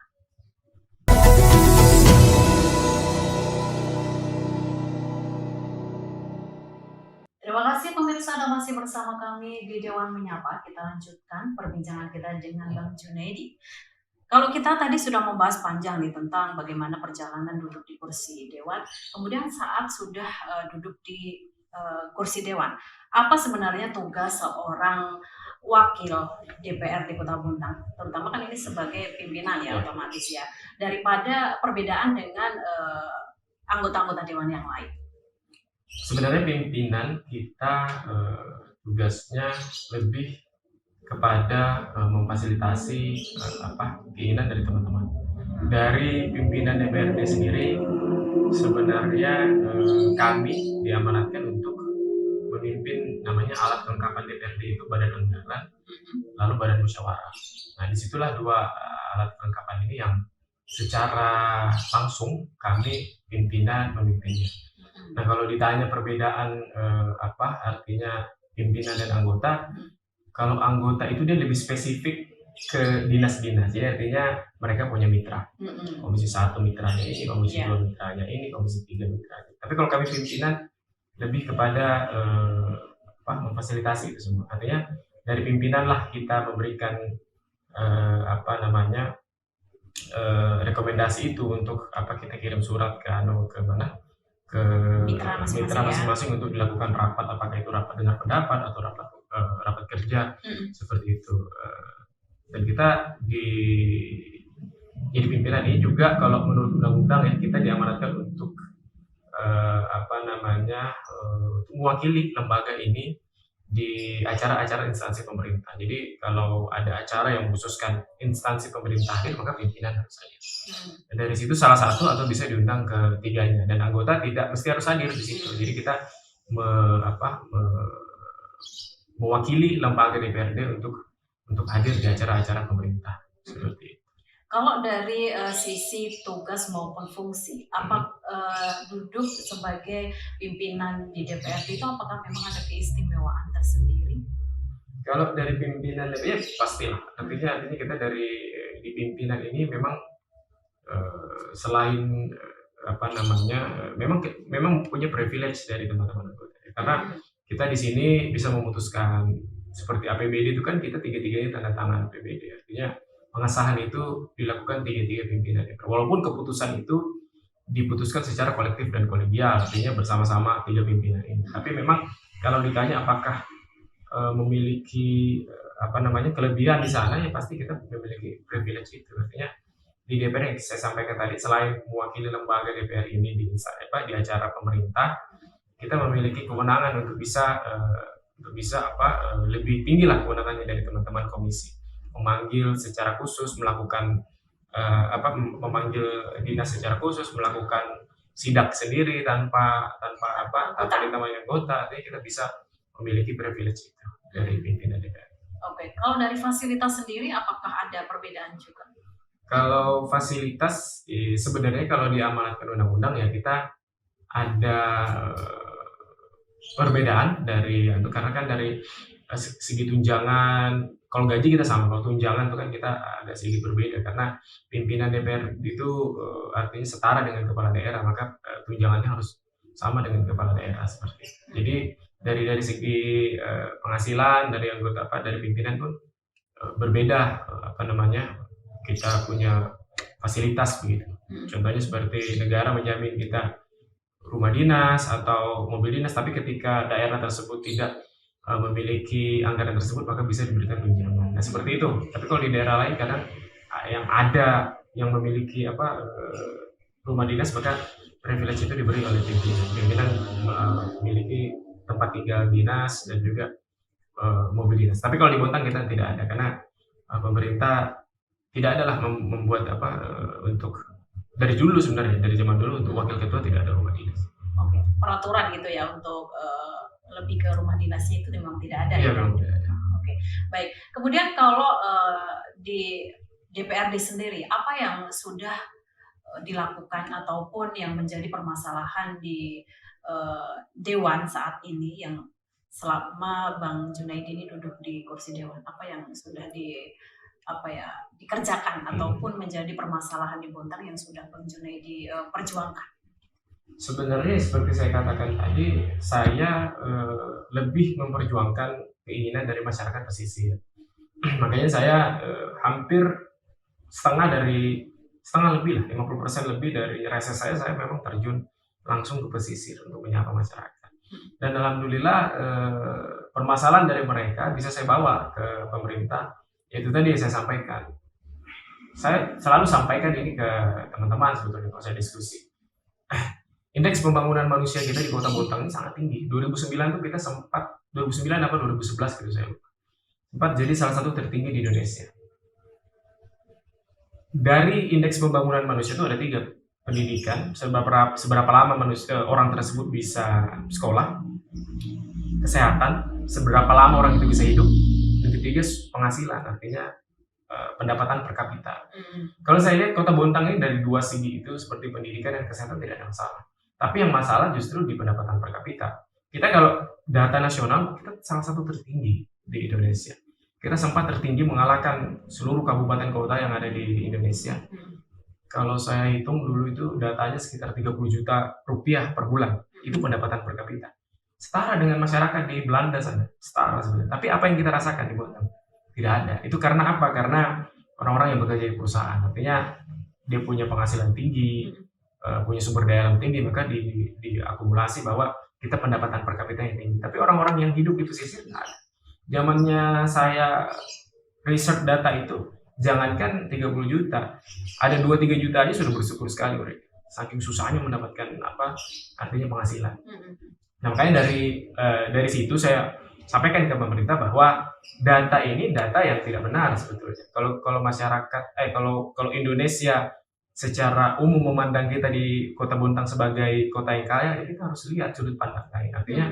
Terima kasih pemirsa Anda masih bersama kami di Dewan Menyapa. Kita lanjutkan perbincangan kita dengan Bang Junaidi. Kalau kita tadi sudah membahas panjang nih tentang bagaimana perjalanan duduk di kursi Dewan, kemudian saat sudah duduk di kursi Dewan, apa sebenarnya tugas seorang wakil DPR di Kota Bontang, terutama kan ini sebagai pimpinan ya otomatis ya, daripada perbedaan dengan anggota-anggota Dewan yang lain? Sebenarnya pimpinan kita tugasnya lebih kepada memfasilitasi keinginan dari teman-teman. Dari pimpinan DPRD sendiri sebenarnya kami diamanatkan untuk memimpin namanya alat kelengkapan DPRD itu badan anggaran, lalu badan musyawarah. Nah, disitulah dua alat kelengkapan ini yang secara langsung kami pimpinan memimpinnya. Nah, kalau ditanya perbedaan artinya pimpinan dan anggota, kalau anggota itu dia lebih spesifik ke dinas-dinas, jadi artinya mereka punya mitra. Komisi 1 mitranya ini, komisi 2 mitranya ini, komisi 3 mitranya. Tapi kalau kami pimpinan lebih kepada memfasilitasi itu semua. Artinya dari pimpinan lah kita memberikan rekomendasi itu untuk kita kirim surat ke mitra masing-masing untuk dilakukan rapat, apakah itu rapat dengar pendapat atau rapat kerja seperti itu. Dan kita jadi pimpinan ini juga kalau menurut undang-undang ya kita diamanatkan untuk mewakili lembaga ini di acara-acara instansi pemerintah. Jadi kalau ada acara yang khususkan instansi pemerintah hadir, maka pimpinan harus hadir. Dan dari situ salah satu atau bisa diundang ketiganya, dan anggota tidak mesti harus hadir di situ. Jadi kita mewakili lembaga DPRD untuk hadir di acara-acara pemerintah seperti itu. Kalau dari sisi tugas maupun fungsi, duduk sebagai pimpinan di DPRD itu apakah memang ada keistimewaan tersendiri? Kalau dari pimpinan DPR pastilah. Artinya kita di pimpinan ini memang selain memang punya privilege dari teman-teman anggota. Karena kita di sini bisa memutuskan seperti APBD itu kan kita tiga-tiganya tanda tangan APBD. Artinya pengesahan itu dilakukan tiga-tiga pimpinan DPR. Walaupun keputusan itu diputuskan secara kolektif dan kolegial, artinya bersama-sama tiga pimpinan ini. Tapi memang kalau ditanya apakah memiliki kelebihan di sana, ya pasti kita memiliki privilege itu. Artinya di DPR yang saya sampaikan tadi, selain mewakili lembaga DPR ini di acara pemerintah, kita memiliki kewenangan untuk bisa lebih tinggi lah kewenangannya dari teman-teman komisi, memanggil secara khusus, melakukan memanggil dinas secara khusus, melakukan sidak sendiri tanpa ditemani anggota. Artinya kita bisa memiliki privilege itu dari pimpinan DPR. Oke, kalau dari fasilitas sendiri apakah ada perbedaan juga? Kalau fasilitas sebenarnya kalau diamanatkan undang-undang ya kita ada perbedaan dari karena kan dari segi tunjangan, kalau gaji kita sama, kalau tunjangan itu kan kita agak sedikit berbeda karena pimpinan DPR itu artinya setara dengan kepala daerah, maka tunjangannya harus sama dengan kepala daerah seperti itu. Jadi dari segi penghasilan dari anggota dari pimpinan pun berbeda kita punya fasilitas begitu. Contohnya seperti negara menjamin kita rumah dinas atau mobil dinas, tapi ketika daerah tersebut tidak memiliki anggaran tersebut maka bisa diberikan tunjangan. Nah seperti itu. Tapi kalau di daerah lain kadang yang ada yang memiliki rumah dinas maka privilege itu diberi oleh pimpinan. Pimpinan memiliki tempat tinggal dinas dan juga mobil dinas. Tapi kalau di Bontang kita tidak ada karena pemerintah tidak adalah membuat untuk dari dulu sebenarnya, dari zaman dulu untuk wakil ketua tidak ada rumah dinas. Oke, peraturan gitu ya untuk lebih ke rumah dinasnya itu memang tidak ada. Iya, memang tidak ada. Oke, baik. Kemudian kalau di DPRD sendiri, apa yang sudah dilakukan ataupun yang menjadi permasalahan di Dewan saat ini yang selama Bang Junaidi ini duduk di kursi Dewan, apa yang sudah dikerjakan ataupun menjadi permasalahan di Bontang yang sudah Bang Junaidi perjuangkan? Sebenarnya seperti saya katakan tadi, saya lebih memperjuangkan keinginan dari masyarakat pesisir. Makanya saya hampir setengah lebih lah, 50% lebih dari reses saya memang terjun langsung ke pesisir untuk menyapa masyarakat. Dan alhamdulillah permasalahan dari mereka bisa saya bawa ke pemerintah. Itu tadi yang saya sampaikan. Saya selalu sampaikan ini ke teman-teman sebetulnya kalau saya diskusi. Indeks pembangunan manusia kita di Kota Bontang ini sangat tinggi. 2009 tuh kita sempat 2009 apa 2011 gitu saya lupa. Sempat jadi salah satu tertinggi di Indonesia. Dari indeks pembangunan manusia itu ada 3. Pendidikan, seberapa lama orang tersebut bisa sekolah, kesehatan, seberapa lama orang itu bisa hidup, dan ketiga penghasilan, artinya pendapatan per kapita. Kalau saya lihat Kota Bontang ini dari 2 segi itu seperti pendidikan dan kesehatan tidak ada masalah. Tapi yang masalah justru di pendapatan per kapita. Kita kalau data nasional kita salah satu tertinggi di Indonesia. Kita sempat tertinggi mengalahkan seluruh kabupaten kota yang ada di Indonesia. Kalau saya hitung dulu itu datanya sekitar 30 juta rupiah per bulan. Itu pendapatan per kapita. Setara dengan masyarakat di Belanda sana. Setara sebenarnya. Tapi apa yang kita rasakan di Bontang? Tidak ada. Itu karena apa? Karena orang-orang yang bekerja di perusahaan. Artinya dia punya penghasilan tinggi, punya sumber daya alam tinggi, maka diakumulasi bahwa kita pendapatan per kapita yang tinggi. Tapi orang-orang yang hidup di pesisir tidak ada. Zamannya saya research data itu, jangankan 30 juta, ada 2-3 juta aja sudah bersyukur sekali mereka. Saking susahnya mendapatkan artinya penghasilan. Nah, makanya dari situ saya sampaikan ke pemerintah bahwa data ini data yang tidak benar sebetulnya. Kalau masyarakat, kalau Indonesia secara umum memandang kita di Kota Bontang sebagai kota yang kaya, ya kita harus lihat sudut pandang lain. Artinya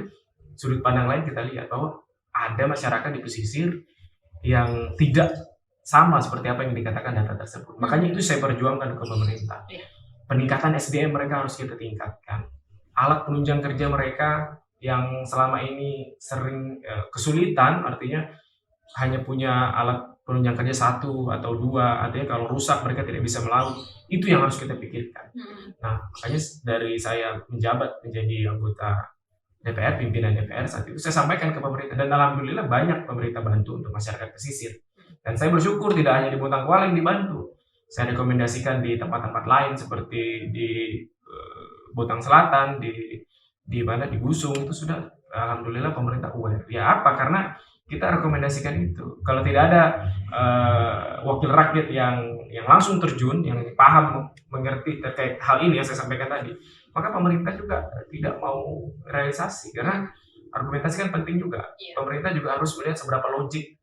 sudut pandang lain kita lihat bahwa ada masyarakat di pesisir yang tidak sama seperti apa yang dikatakan data tersebut. Makanya itu saya perjuangkan ke pemerintah. Peningkatan SDM mereka harus kita tingkatkan. Alat penunjang kerja mereka yang selama ini sering kesulitan, artinya hanya punya alat penunjang kerja 1 atau 2, artinya kalau rusak mereka tidak bisa melaut. Itu yang harus kita pikirkan. Nah, makanya dari saya menjabat menjadi anggota DPR, pimpinan DPR saat itu, saya sampaikan ke pemerintah. Dan alhamdulillah banyak pemerintah bantu untuk masyarakat pesisir. Dan saya bersyukur tidak hanya di Bontang Kuala yang dibantu. Saya rekomendasikan di tempat-tempat lain seperti di Bontang Selatan, di Gusung, itu sudah alhamdulillah pemerintah aware. Ya apa? Karena kita rekomendasikan itu. Kalau tidak ada wakil rakyat yang langsung terjun, yang paham, mengerti terkait hal ini yang saya sampaikan tadi, maka pemerintah juga tidak mau realisasi, karena argumentasi kan penting juga. Pemerintah juga harus melihat seberapa logik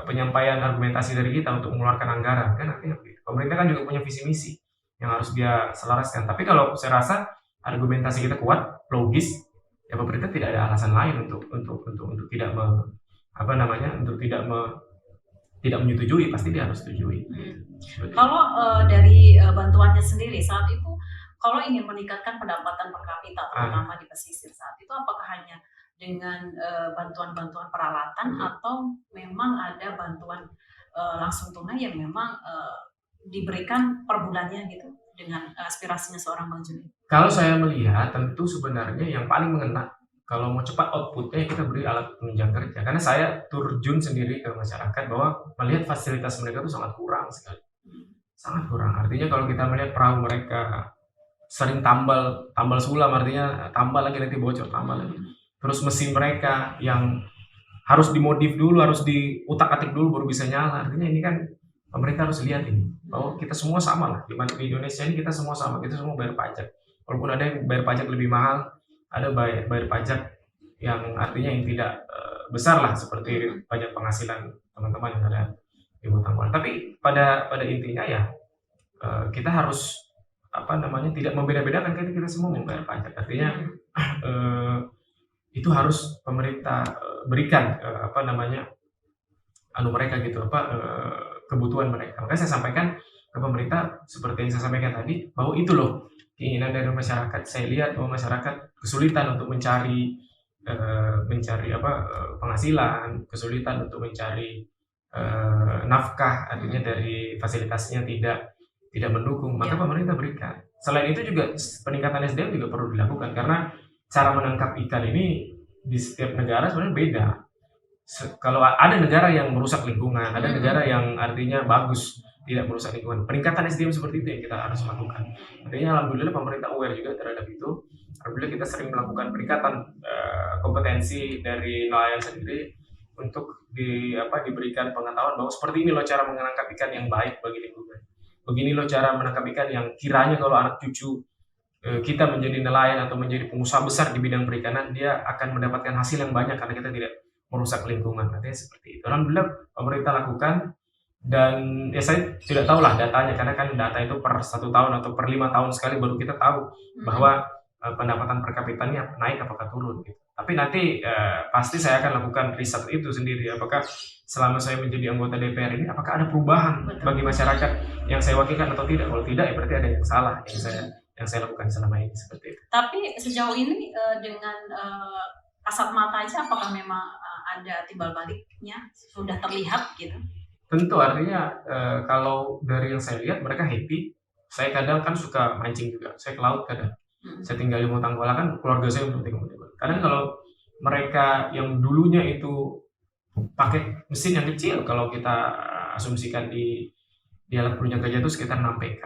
penyampaian argumentasi dari kita untuk mengeluarkan anggaran, kan artinya pemerintah kan juga punya visi misi yang harus dia selaraskan. Tapi kalau saya rasa argumentasi kita kuat, logis, ya pemerintah tidak ada alasan lain untuk tidak tidak menyetujui, pasti dia harus setujui. Kalau dari bantuannya sendiri saat itu, kalau ingin meningkatkan pendapatan per kapita, terutama di pesisir saat itu, apakah hanya dengan bantuan-bantuan peralatan atau memang ada bantuan langsung tunai yang memang diberikan per bulannya gitu dengan aspirasinya seorang Bang Juni? Kalau saya melihat, tentu sebenarnya yang paling mengena kalau mau cepat outputnya kita beri alat penunjang kerja. Karena saya terjun sendiri ke masyarakat bahwa melihat fasilitas mereka itu sangat kurang sekali. Sangat kurang. Artinya kalau kita melihat perahu mereka sering tambal sulam, artinya tambal lagi nanti bocor, tambal lagi. Terus mesin mereka yang harus dimodif dulu, harus diutak-atik dulu baru bisa nyala. Artinya ini kan pemerintah harus lihat ini, bahwa kita semua sama lah. Di Indonesia ini kita semua sama, kita semua bayar pajak. Walaupun ada yang bayar pajak lebih mahal, ada bayar pajak yang artinya yang tidak besar lah, seperti pajak penghasilan teman-teman yang ada di Botangkuala. Tapi pada intinya ya kita harus tidak membeda-bedakan, kita semua membayar pajak. Artinya itu harus pemerintah berikan mereka gitu, kebutuhan mereka. Makanya saya sampaikan ke pemerintah seperti yang saya sampaikan tadi, bahwa itu loh keinginan dari masyarakat. Saya lihat bahwa masyarakat kesulitan untuk mencari penghasilan, kesulitan untuk mencari nafkah, artinya dari fasilitasnya tidak mendukung, maka pemerintah berikan. Selain itu juga peningkatan SDM juga perlu dilakukan, karena cara menangkap ikan ini di setiap negara sebenarnya beda. Kalau ada negara yang merusak lingkungan, ada negara yang artinya bagus, tidak merusak lingkungan. Peningkatan SDM seperti itu yang kita harus lakukan. Artinya alhamdulillah pemerintah aware juga terhadap itu. Alhamdulillah kita sering melakukan peningkatan kompetensi dari nelayan sendiri untuk diberikan pengetahuan bahwa seperti ini loh cara menangkap ikan yang baik bagi lingkungan. Begini loh cara menangkap ikan yang kiranya kalau anak cucu kita menjadi nelayan atau menjadi pengusaha besar di bidang perikanan, dia akan mendapatkan hasil yang banyak karena kita tidak merusak lingkungan. Artinya seperti itu. Alhamdulillah pemerintah lakukan, dan ya saya tidak tahu lah datanya, karena kan data itu per 1 tahun atau per 5 tahun sekali baru kita tahu bahwa pendapatan per kapitanya naik apakah turun gitu. Tapi nanti pasti saya akan lakukan riset itu sendiri, apakah selama saya menjadi anggota DPR ini apakah ada perubahan bagi masyarakat yang saya wakilkan atau tidak. Kalau tidak ya berarti ada yang salah yang saya lakukan selama ini, seperti itu. Tapi sejauh ini dengan kasat mata aja, apakah memang ada timbal baliknya sudah terlihat gitu? Tentu, artinya kalau dari yang saya lihat mereka happy. Saya kadang kan suka mancing juga, saya ke laut kadang. Saya tinggal di Botangkuala, kan keluarga saya untuk tinggal di Botangkuala. Kadang kalau mereka yang dulunya itu pakai mesin yang kecil, kalau kita asumsikan di alat penunjang kerja itu sekitar 6 PK.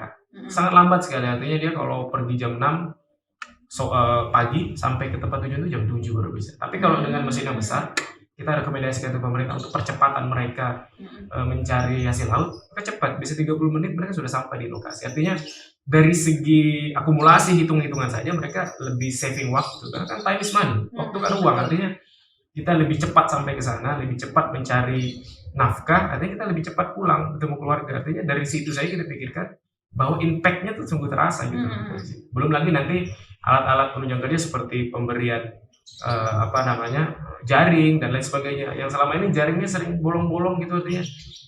Sangat lambat sekali, artinya dia kalau pergi jam 6 pagi sampai ke tempat tujuan itu jam 7 baru bisa. Tapi kalau dengan mesin yang besar, kita rekomendasikan ke pemerintah untuk percepatan mereka mencari hasil laut, mereka cepat, bisa 30 menit mereka sudah sampai di lokasi. Artinya dari segi akumulasi hitung-hitungan saja mereka lebih saving waktu, karena kan time is money, waktu kan uang. Artinya kita lebih cepat sampai ke sana, lebih cepat mencari nafkah, artinya kita lebih cepat pulang ketemu keluarga. Artinya dari situ saya kita pikirkan bahwa impact-nya tuh sungguh terasa gitu. Belum lagi nanti alat-alat penunjang kerja seperti pemberian jaring dan lain sebagainya, yang selama ini jaringnya sering bolong-bolong gitu, artinya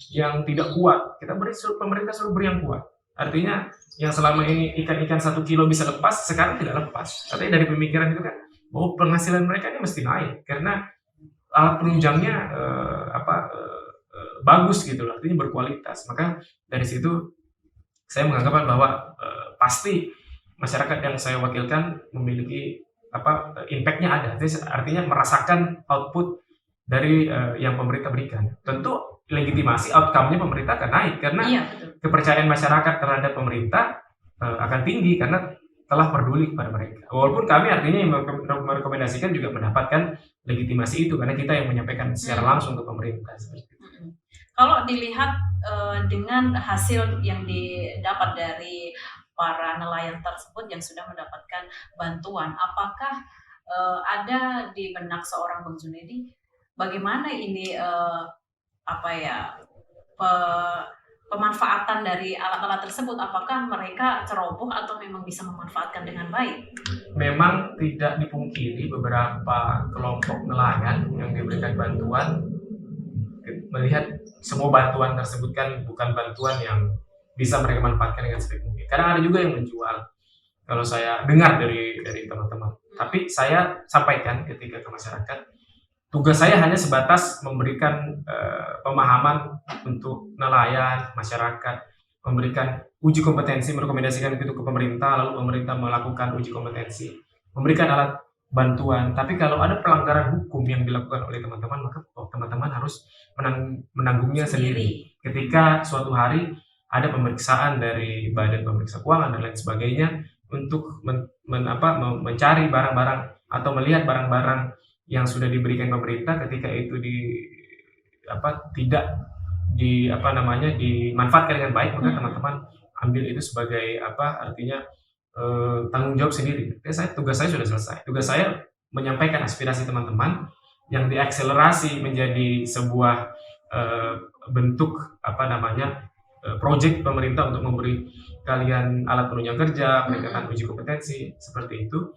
yang tidak kuat, kita pemerintah suruh beri yang kuat. Artinya yang selama ini ikan-ikan 1 kilo bisa lepas, sekarang tidak lepas. Artinya dari pemikiran itu kan bahwa penghasilan mereka ini mesti naik karena alat penunjangnya bagus gitu, artinya berkualitas. Maka dari situ saya menganggap bahwa pasti masyarakat yang saya wakilkan memiliki impact-nya ada, artinya merasakan output dari yang pemerintah berikan. Tentu legitimasi outcome-nya pemerintah akan naik karena kepercayaan masyarakat terhadap pemerintah akan tinggi, karena telah peduli kepada mereka. Walaupun kami artinya yang merekomendasikan juga mendapatkan legitimasi itu karena kita yang menyampaikan secara langsung ke pemerintah seperti itu. Kalau dilihat dengan hasil yang didapat dari para nelayan tersebut yang sudah mendapatkan bantuan, apakah ada di benak seorang Bang Junedi bagaimana ini pemanfaatan dari alat-alat tersebut, apakah mereka ceroboh atau memang bisa memanfaatkan dengan baik? Memang tidak dipungkiri beberapa kelompok nelayan yang diberikan bantuan melihat semua bantuan tersebut kan bukan bantuan yang bisa mereka manfaatkan dengan sebaik mungkin. Kadang ada juga yang menjual. Kalau saya dengar dari teman-teman, tapi saya sampaikan ketika ke masyarakat, tugas saya hanya sebatas memberikan pemahaman untuk nelayan, masyarakat, memberikan uji kompetensi, merekomendasikan itu ke pemerintah, lalu pemerintah melakukan uji kompetensi, memberikan alat bantuan. Tapi kalau ada pelanggaran hukum yang dilakukan oleh teman-teman, maka teman-teman harus menanggungnya sendiri. Ketika suatu hari ada pemeriksaan dari Badan Pemeriksa Keuangan dan lain sebagainya untuk mencari barang-barang atau melihat barang-barang yang sudah diberikan pemerintah ketika itu tidak dimanfaatkan dengan baik, maka teman-teman ambil itu sebagai tanggung jawab sendiri. Tugas saya sudah selesai. Tugas saya menyampaikan aspirasi teman-teman yang diakselerasi menjadi sebuah bentuk proyek pemerintah untuk memberi kalian alat penunjang kerja, peningkatan uji kompetensi seperti itu.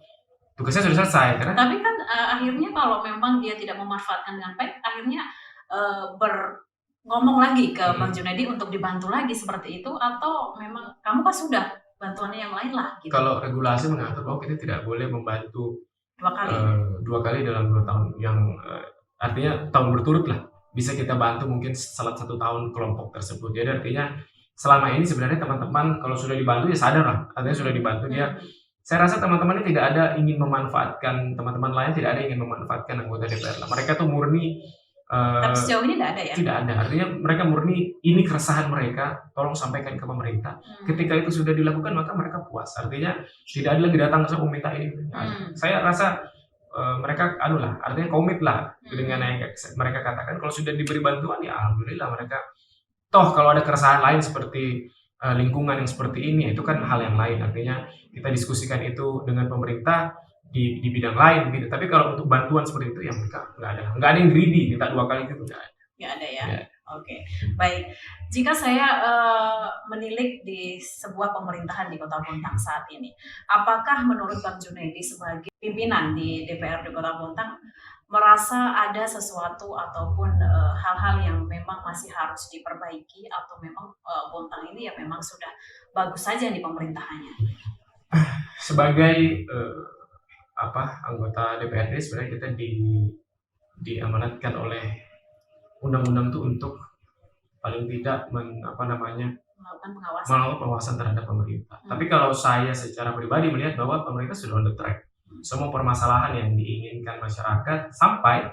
Tugasnya sudah selesai. Tapi kan akhirnya kalau memang dia tidak memanfaatkan dengan baik, akhirnya ngomong lagi ke Bang Junedi untuk dibantu lagi seperti itu, atau memang kamu kan sudah bantuannya yang lain lah gitu. Kalau regulasi mengatur bahwa kita tidak boleh membantu dua kali dalam 2 tahun, yang artinya tahun berturut lah. Bisa kita bantu mungkin salah 1 tahun kelompok tersebut. Jadi artinya selama ini sebenarnya teman-teman kalau sudah dibantu ya sadar lah, artinya sudah dibantu dia. Saya rasa teman-teman ini tidak ada ingin memanfaatkan, teman-teman lain tidak ada ingin memanfaatkan anggota DPR lah. Mereka tuh murni. Tapi sejauh ini tidak ada ya? Tidak ada, artinya mereka murni ini keresahan mereka, tolong sampaikan ke pemerintah. Ketika itu sudah dilakukan maka mereka puas, artinya tidak ada lagi datang saya meminta ini. Saya rasa mereka artinya komit lah dengan yang mereka katakan. Kalau sudah diberi bantuan ya alhamdulillah mereka. Toh kalau ada keresahan lain seperti lingkungan yang seperti ini, itu kan hal yang lain, artinya kita diskusikan itu dengan pemerintah di bidang lain gitu. Tapi kalau untuk bantuan seperti itu ya mereka nggak ada yang greedy minta 2 kali itu nggak ada ya. Oke. Baik, jika saya menilik di sebuah pemerintahan di Kota Bontang saat ini, apakah menurut Bang Junedi sebagai pimpinan di DPRD Kota Bontang merasa ada sesuatu ataupun hal-hal yang memang masih harus diperbaiki, atau memang Bontang ini ya memang sudah bagus saja di pemerintahannya? Sebagai anggota DPRD sebenarnya kita diamanatkan oleh undang-undang itu untuk paling tidak melakukan pengawasan terhadap pemerintah. Tapi kalau saya secara pribadi melihat bahwa pemerintah sudah on the track. Semua permasalahan yang diinginkan masyarakat sampai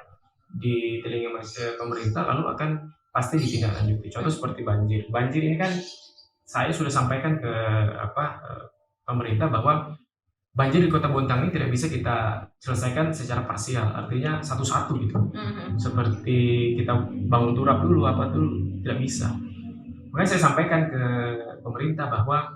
di telinga pemerintah lalu akan pasti ditindaklanjuti. Contoh seperti banjir. Banjir ini kan saya sudah sampaikan ke pemerintah bahwa banjir di Kota Bontang ini tidak bisa kita selesaikan secara parsial, artinya satu-satu gitu. Seperti kita bangun turap dulu, tidak bisa. Makanya saya sampaikan ke pemerintah bahwa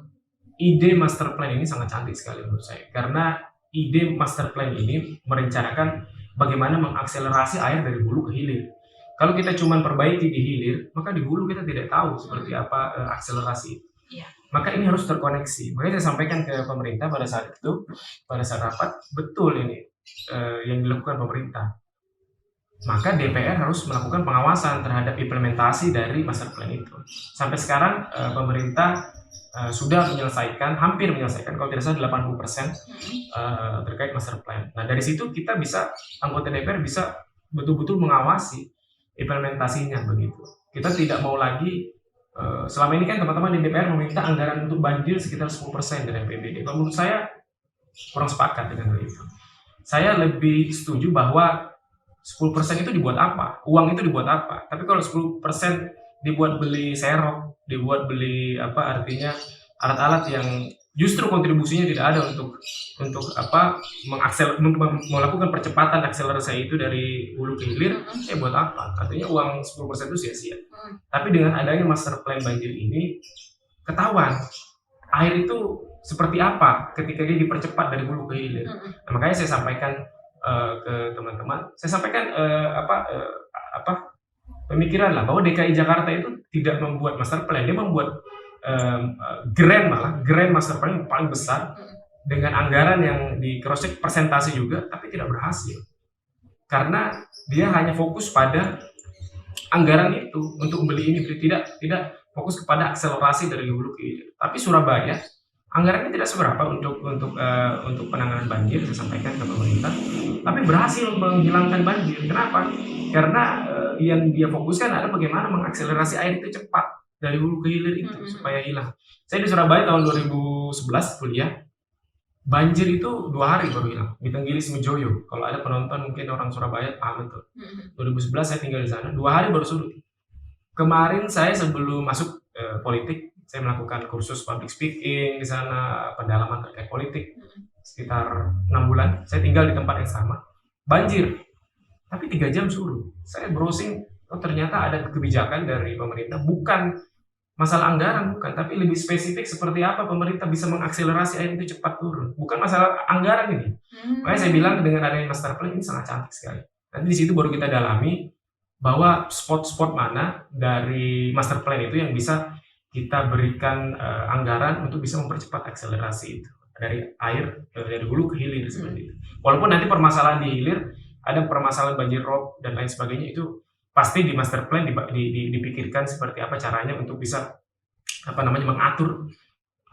ide master plan ini sangat cantik sekali menurut saya. Karena ide master plan ini merencanakan bagaimana mengakselerasi air dari hulu ke hilir. Kalau kita cuma perbaiki di hilir, maka di hulu kita tidak tahu seperti apa akselerasi itu. Maka ini harus terkoneksi. Makanya saya sampaikan ke pemerintah pada saat itu, pada saat rapat, betul ini yang dilakukan pemerintah. Maka DPR harus melakukan pengawasan terhadap implementasi dari master plan itu. Sampai sekarang pemerintah sudah hampir menyelesaikan, kalau tidak salah 80% terkait master plan. Nah dari situ kita bisa, anggota DPR bisa betul-betul mengawasi implementasinya begitu. Kita tidak mau lagi. Selama ini kan teman-teman di DPR meminta anggaran untuk banjir sekitar 10% dari APBD. Kalau menurut saya kurang sepakat dengan hal itu. Saya lebih setuju bahwa 10% itu dibuat apa? Uang itu dibuat apa? Tapi kalau 10% dibuat beli serok, dibuat beli artinya alat-alat yang justru kontribusinya tidak ada untuk melakukan percepatan akselerasi itu dari hulu ke hilir. Buat apa? Artinya uang 10% itu sia-sia. Tapi dengan adanya master plan banjir ini ketahuan air itu seperti apa ketika dia dipercepat dari hulu ke hilir. Nah, makanya saya sampaikan ke teman-teman, saya sampaikan pemikiran lah bahwa DKI Jakarta itu tidak membuat master plan, dia membuat grand master plan yang paling besar dengan anggaran yang di cross check persentase juga, tapi tidak berhasil karena dia hanya fokus pada anggaran itu untuk membeli ini, tidak fokus kepada akselerasi dari hulu ke hilir. Tapi Surabaya anggarannya tidak seberapa untuk penanganan banjir, saya sampaikan ke pemerintah, tapi berhasil menghilangkan banjir. Kenapa? Karena yang dia fokuskan adalah bagaimana mengakselerasi air itu cepat dari hulu ke hilir itu supaya hilang. Saya di Surabaya tahun 2011 kuliah, banjir itu 2 hari baru hilang di Tenggilis Mejoyo. Kalau ada penonton mungkin orang Surabaya paham itu. 2011 saya tinggal di sana, 2 hari baru surut. Kemarin saya sebelum masuk politik, saya melakukan kursus public speaking di sana, pendalaman terkait politik sekitar 6 bulan. Saya tinggal di tempat yang sama, banjir, tapi 3 jam surut. Saya browsing, ternyata ada kebijakan dari pemerintah, bukan masalah anggaran, bukan, tapi lebih spesifik seperti apa pemerintah bisa mengakselerasi air itu cepat turun. Bukan masalah anggaran ini. Makanya saya bilang dengan adanya master plan ini sangat cantik sekali. Nanti di situ baru kita dalami bahwa spot-spot mana dari master plan itu yang bisa kita berikan anggaran untuk bisa mempercepat akselerasi itu dari air dari hulu ke hilir seperti itu. Walaupun nanti permasalahan di hilir ada permasalahan banjir rob dan lain sebagainya, itu pasti di master plan dipikirkan seperti apa caranya untuk bisa mengatur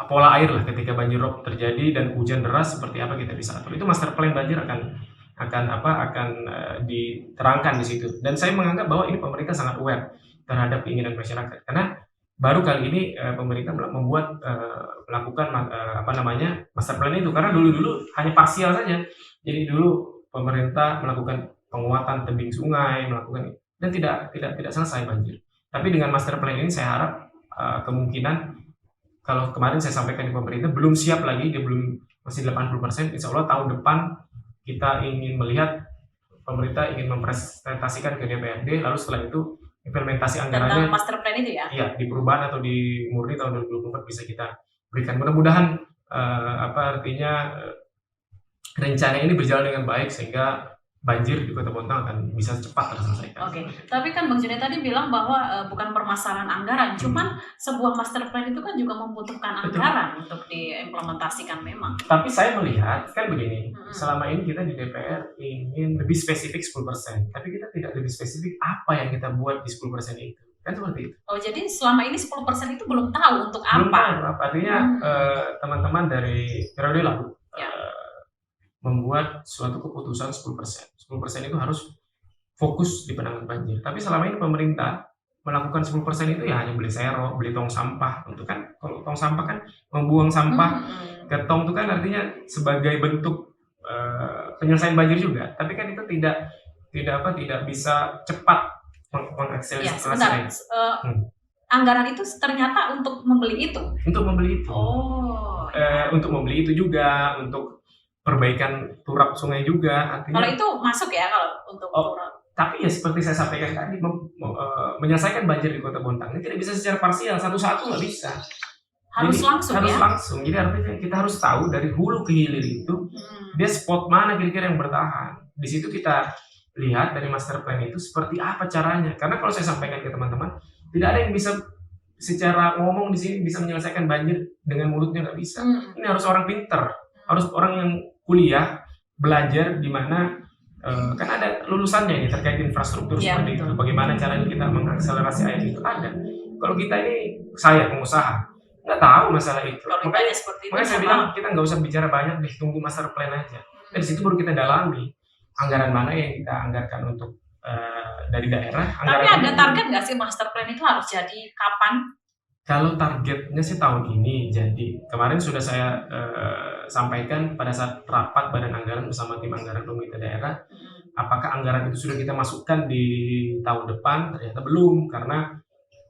pola air lah ketika banjir rob terjadi dan hujan deras, seperti apa kita bisa atur. Itu master plan banjir akan diterangkan di situ. Dan saya menganggap bahwa ini pemerintah sangat aware terhadap keinginan masyarakat, karena baru kali ini pemerintah melakukan master plan itu, karena dulu hanya parsial saja. Jadi dulu pemerintah melakukan penguatan tebing sungai, melakukan, dan tidak selesai banjir. Tapi dengan master plan ini saya harap kemungkinan, kalau kemarin saya sampaikan di pemerintah belum siap lagi, dia masih 80%, insya Allah tahun depan kita ingin melihat pemerintah ingin mempresentasikan ke DPRD, lalu setelah itu implementasi anggarannya tentang master plan itu ya? Iya, di perubahan atau di murni tahun 2024 bisa kita berikan. Mudah-mudahan rencana ini berjalan dengan baik sehingga banjir di Kota Bontang akan bisa cepat terselesaikan. Oke, tapi kan Bang Junaid tadi bilang bahwa bukan permasalahan anggaran, cuman sebuah master plan itu kan juga membutuhkan anggaran untuk diimplementasikan memang. Tapi saya melihat kan begini, selama ini kita di DPR ingin lebih spesifik 10%, tapi kita tidak lebih spesifik apa yang kita buat di 10% itu. Kan seperti itu. Oh, jadi selama ini 10% itu belum tahu untuk belum apa? Tahu apa. Artinya teman-teman dari periode lalu membuat suatu keputusan 10%. 10% itu harus fokus di penanganan banjir. Tapi selama ini pemerintah melakukan 10% itu ya hanya beli sero, beli tong sampah. Untuk kan kalau tong sampah kan membuang sampah ke tong itu kan artinya sebagai bentuk penyelesaian banjir juga. Tapi kan itu tidak bisa cepat mengakselerasi. Anggaran itu ternyata untuk membeli itu. Untuk membeli itu. Oh. Untuk membeli itu juga, untuk perbaikan turap sungai juga. Artinya, kalau itu masuk ya kalau untuk turap. Tapi ya seperti saya sampaikan tadi, menyelesaikan banjir di Kota Bontang ini tidak bisa secara parsial, satu-satu nggak bisa. Harus langsung. Jadi artinya kita harus tahu dari hulu ke hilir itu dia spot mana kira-kira yang bertahan. Di situ kita lihat dari master plan itu seperti apa caranya. Karena kalau saya sampaikan ke teman-teman, tidak ada yang bisa secara ngomong di sini bisa menyelesaikan banjir dengan mulutnya, nggak bisa. Ini harus orang pinter, harus orang yang kuliah, belajar di mana kan ada lulusannya ini terkait infrastruktur seperti itu. Bagaimana caranya kita mengakselerasi air itu ada. Kalau kita ini saya pengusaha nggak tahu masalah itu. Makanya saya bilang kita nggak usah bicara banyak, tunggu master plan aja. Dari situ baru kita dalami anggaran mana yang kita anggarkan untuk dari daerah. Tapi ada target nggak sih master plan itu harus jadi kapan? Kalau targetnya sih tahun ini, jadi kemarin sudah saya sampaikan pada saat rapat Badan Anggaran bersama tim anggaran pemerintah daerah, apakah anggaran itu sudah kita masukkan di tahun depan? Ternyata belum, karena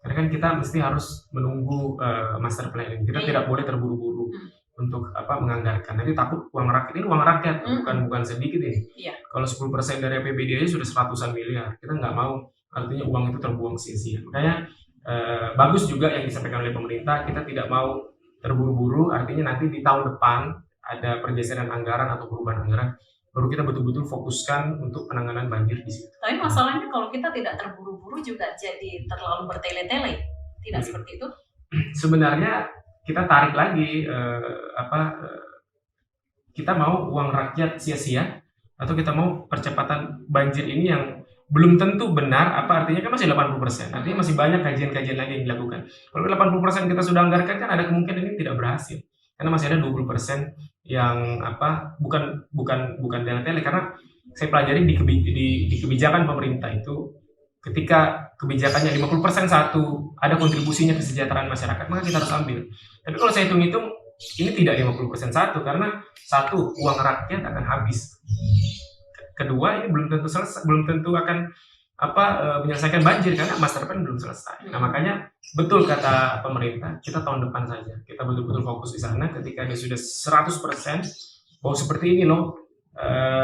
kan kita mesti harus menunggu master plan ini. Kita tidak boleh terburu-buru. untuk menganggarkan. Nanti takut uang rakyat, ini uang rakyat, bukan sedikit ini. Iya. Kalau 10% dari APBD aja sudah seratusan miliar. Kita nggak mau, artinya uang itu terbuang sia-sia. Makanya bagus juga yang disampaikan oleh pemerintah, kita tidak mau terburu-buru, artinya nanti di tahun depan ada pergeseran anggaran atau perubahan anggaran, baru kita betul-betul fokuskan untuk penanganan banjir di situ. Tapi masalahnya kalau kita tidak terburu-buru juga jadi terlalu bertele-tele, tidak seperti itu? Sebenarnya kita tarik lagi, kita mau uang rakyat sia-sia atau kita mau percepatan banjir ini yang belum tentu benar, artinya kan masih 80%, artinya masih banyak kajian-kajian lagi yang dilakukan. Kalau 80% kita sudah anggarkan kan ada kemungkinan ini tidak berhasil, karena masih ada 20% yang bukan tele-tele, karena saya pelajari di kebijakan pemerintah itu, ketika kebijakannya 50% satu, ada kontribusinya kesejahteraan masyarakat, maka kita harus ambil. Tapi kalau saya hitung-hitung, ini tidak 50% satu, karena satu, uang rakyat akan habis. Kedua, ini belum tentu akan menyelesaikan banjir, karena master plan belum selesai. Nah, makanya betul kata pemerintah, kita tahun depan saja, kita betul-betul fokus di sana. Ketika dia sudah 100% bahwa seperti ini loh,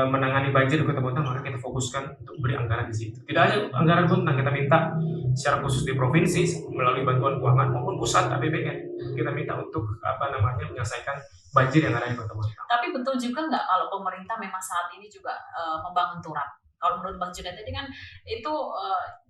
menangani banjir di Kota Bontang, maka kita fokuskan untuk beri anggaran di situ. Tidak hanya anggaran Bontang, kita minta secara khusus di provinsi melalui bantuan keuangan maupun pusat APBN, kita minta untuk menyelesaikan banjir yang ada di Kota Bontang. Tapi betul juga nggak kalau pemerintah memang saat ini juga membangun turap? Kalau menurut Bang Junet tadi kan itu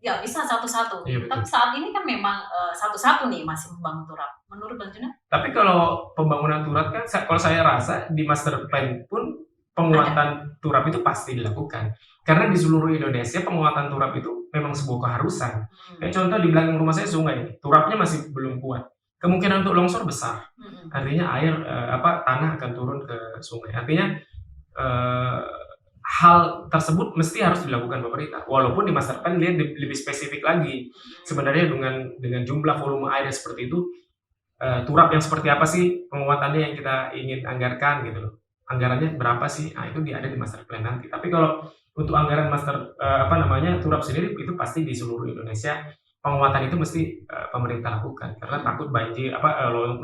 ya bisa satu-satu. Iya, tapi saat ini kan memang satu-satu nih masih membangun turap. Menurut Bang Junet? Tapi kalau pembangunan turap kan, kalau saya rasa di master plan pun penguatan turap itu pasti dilakukan. Karena di seluruh Indonesia penguatan turap itu memang sebuah keharusan. Kayak contoh di belakang rumah saya sungai, turapnya masih belum kuat. Kemungkinan untuk longsor besar. Artinya air tanah akan turun ke sungai. Artinya hal tersebut mesti harus dilakukan pemerintah. Walaupun di master plan dia lebih spesifik lagi. Sebenarnya dengan jumlah volume air seperti itu, turap yang seperti apa sih penguatannya yang kita ingin anggarkan gitu loh. Anggarannya berapa sih? Nah, itu ada di master plan nanti. Tapi kalau untuk anggaran turap sendiri itu pasti di seluruh Indonesia penguatan itu mesti pemerintah lakukan, karena takut banjir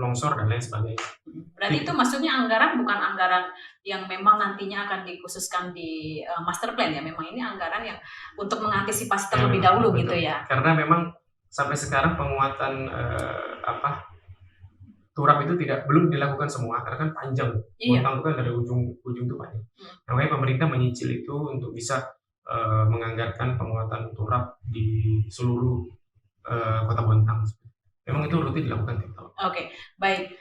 longsor dan lain sebagainya. Berarti itu maksudnya anggaran bukan anggaran yang memang nantinya akan dikhususkan di master plan ya, memang ini anggaran yang untuk mengantisipasi terlebih dahulu betul. Gitu ya. Karena memang sampai sekarang penguatan turap itu belum dilakukan semua, karena kan panjang. Bontang itu kan dari ujung itu panjang. Makanya pemerintah menyicil itu untuk bisa menganggarkan penguatan turap di seluruh Kota Bontang. Memang itu rutin dilakukan tiap tahun. Oke, baik.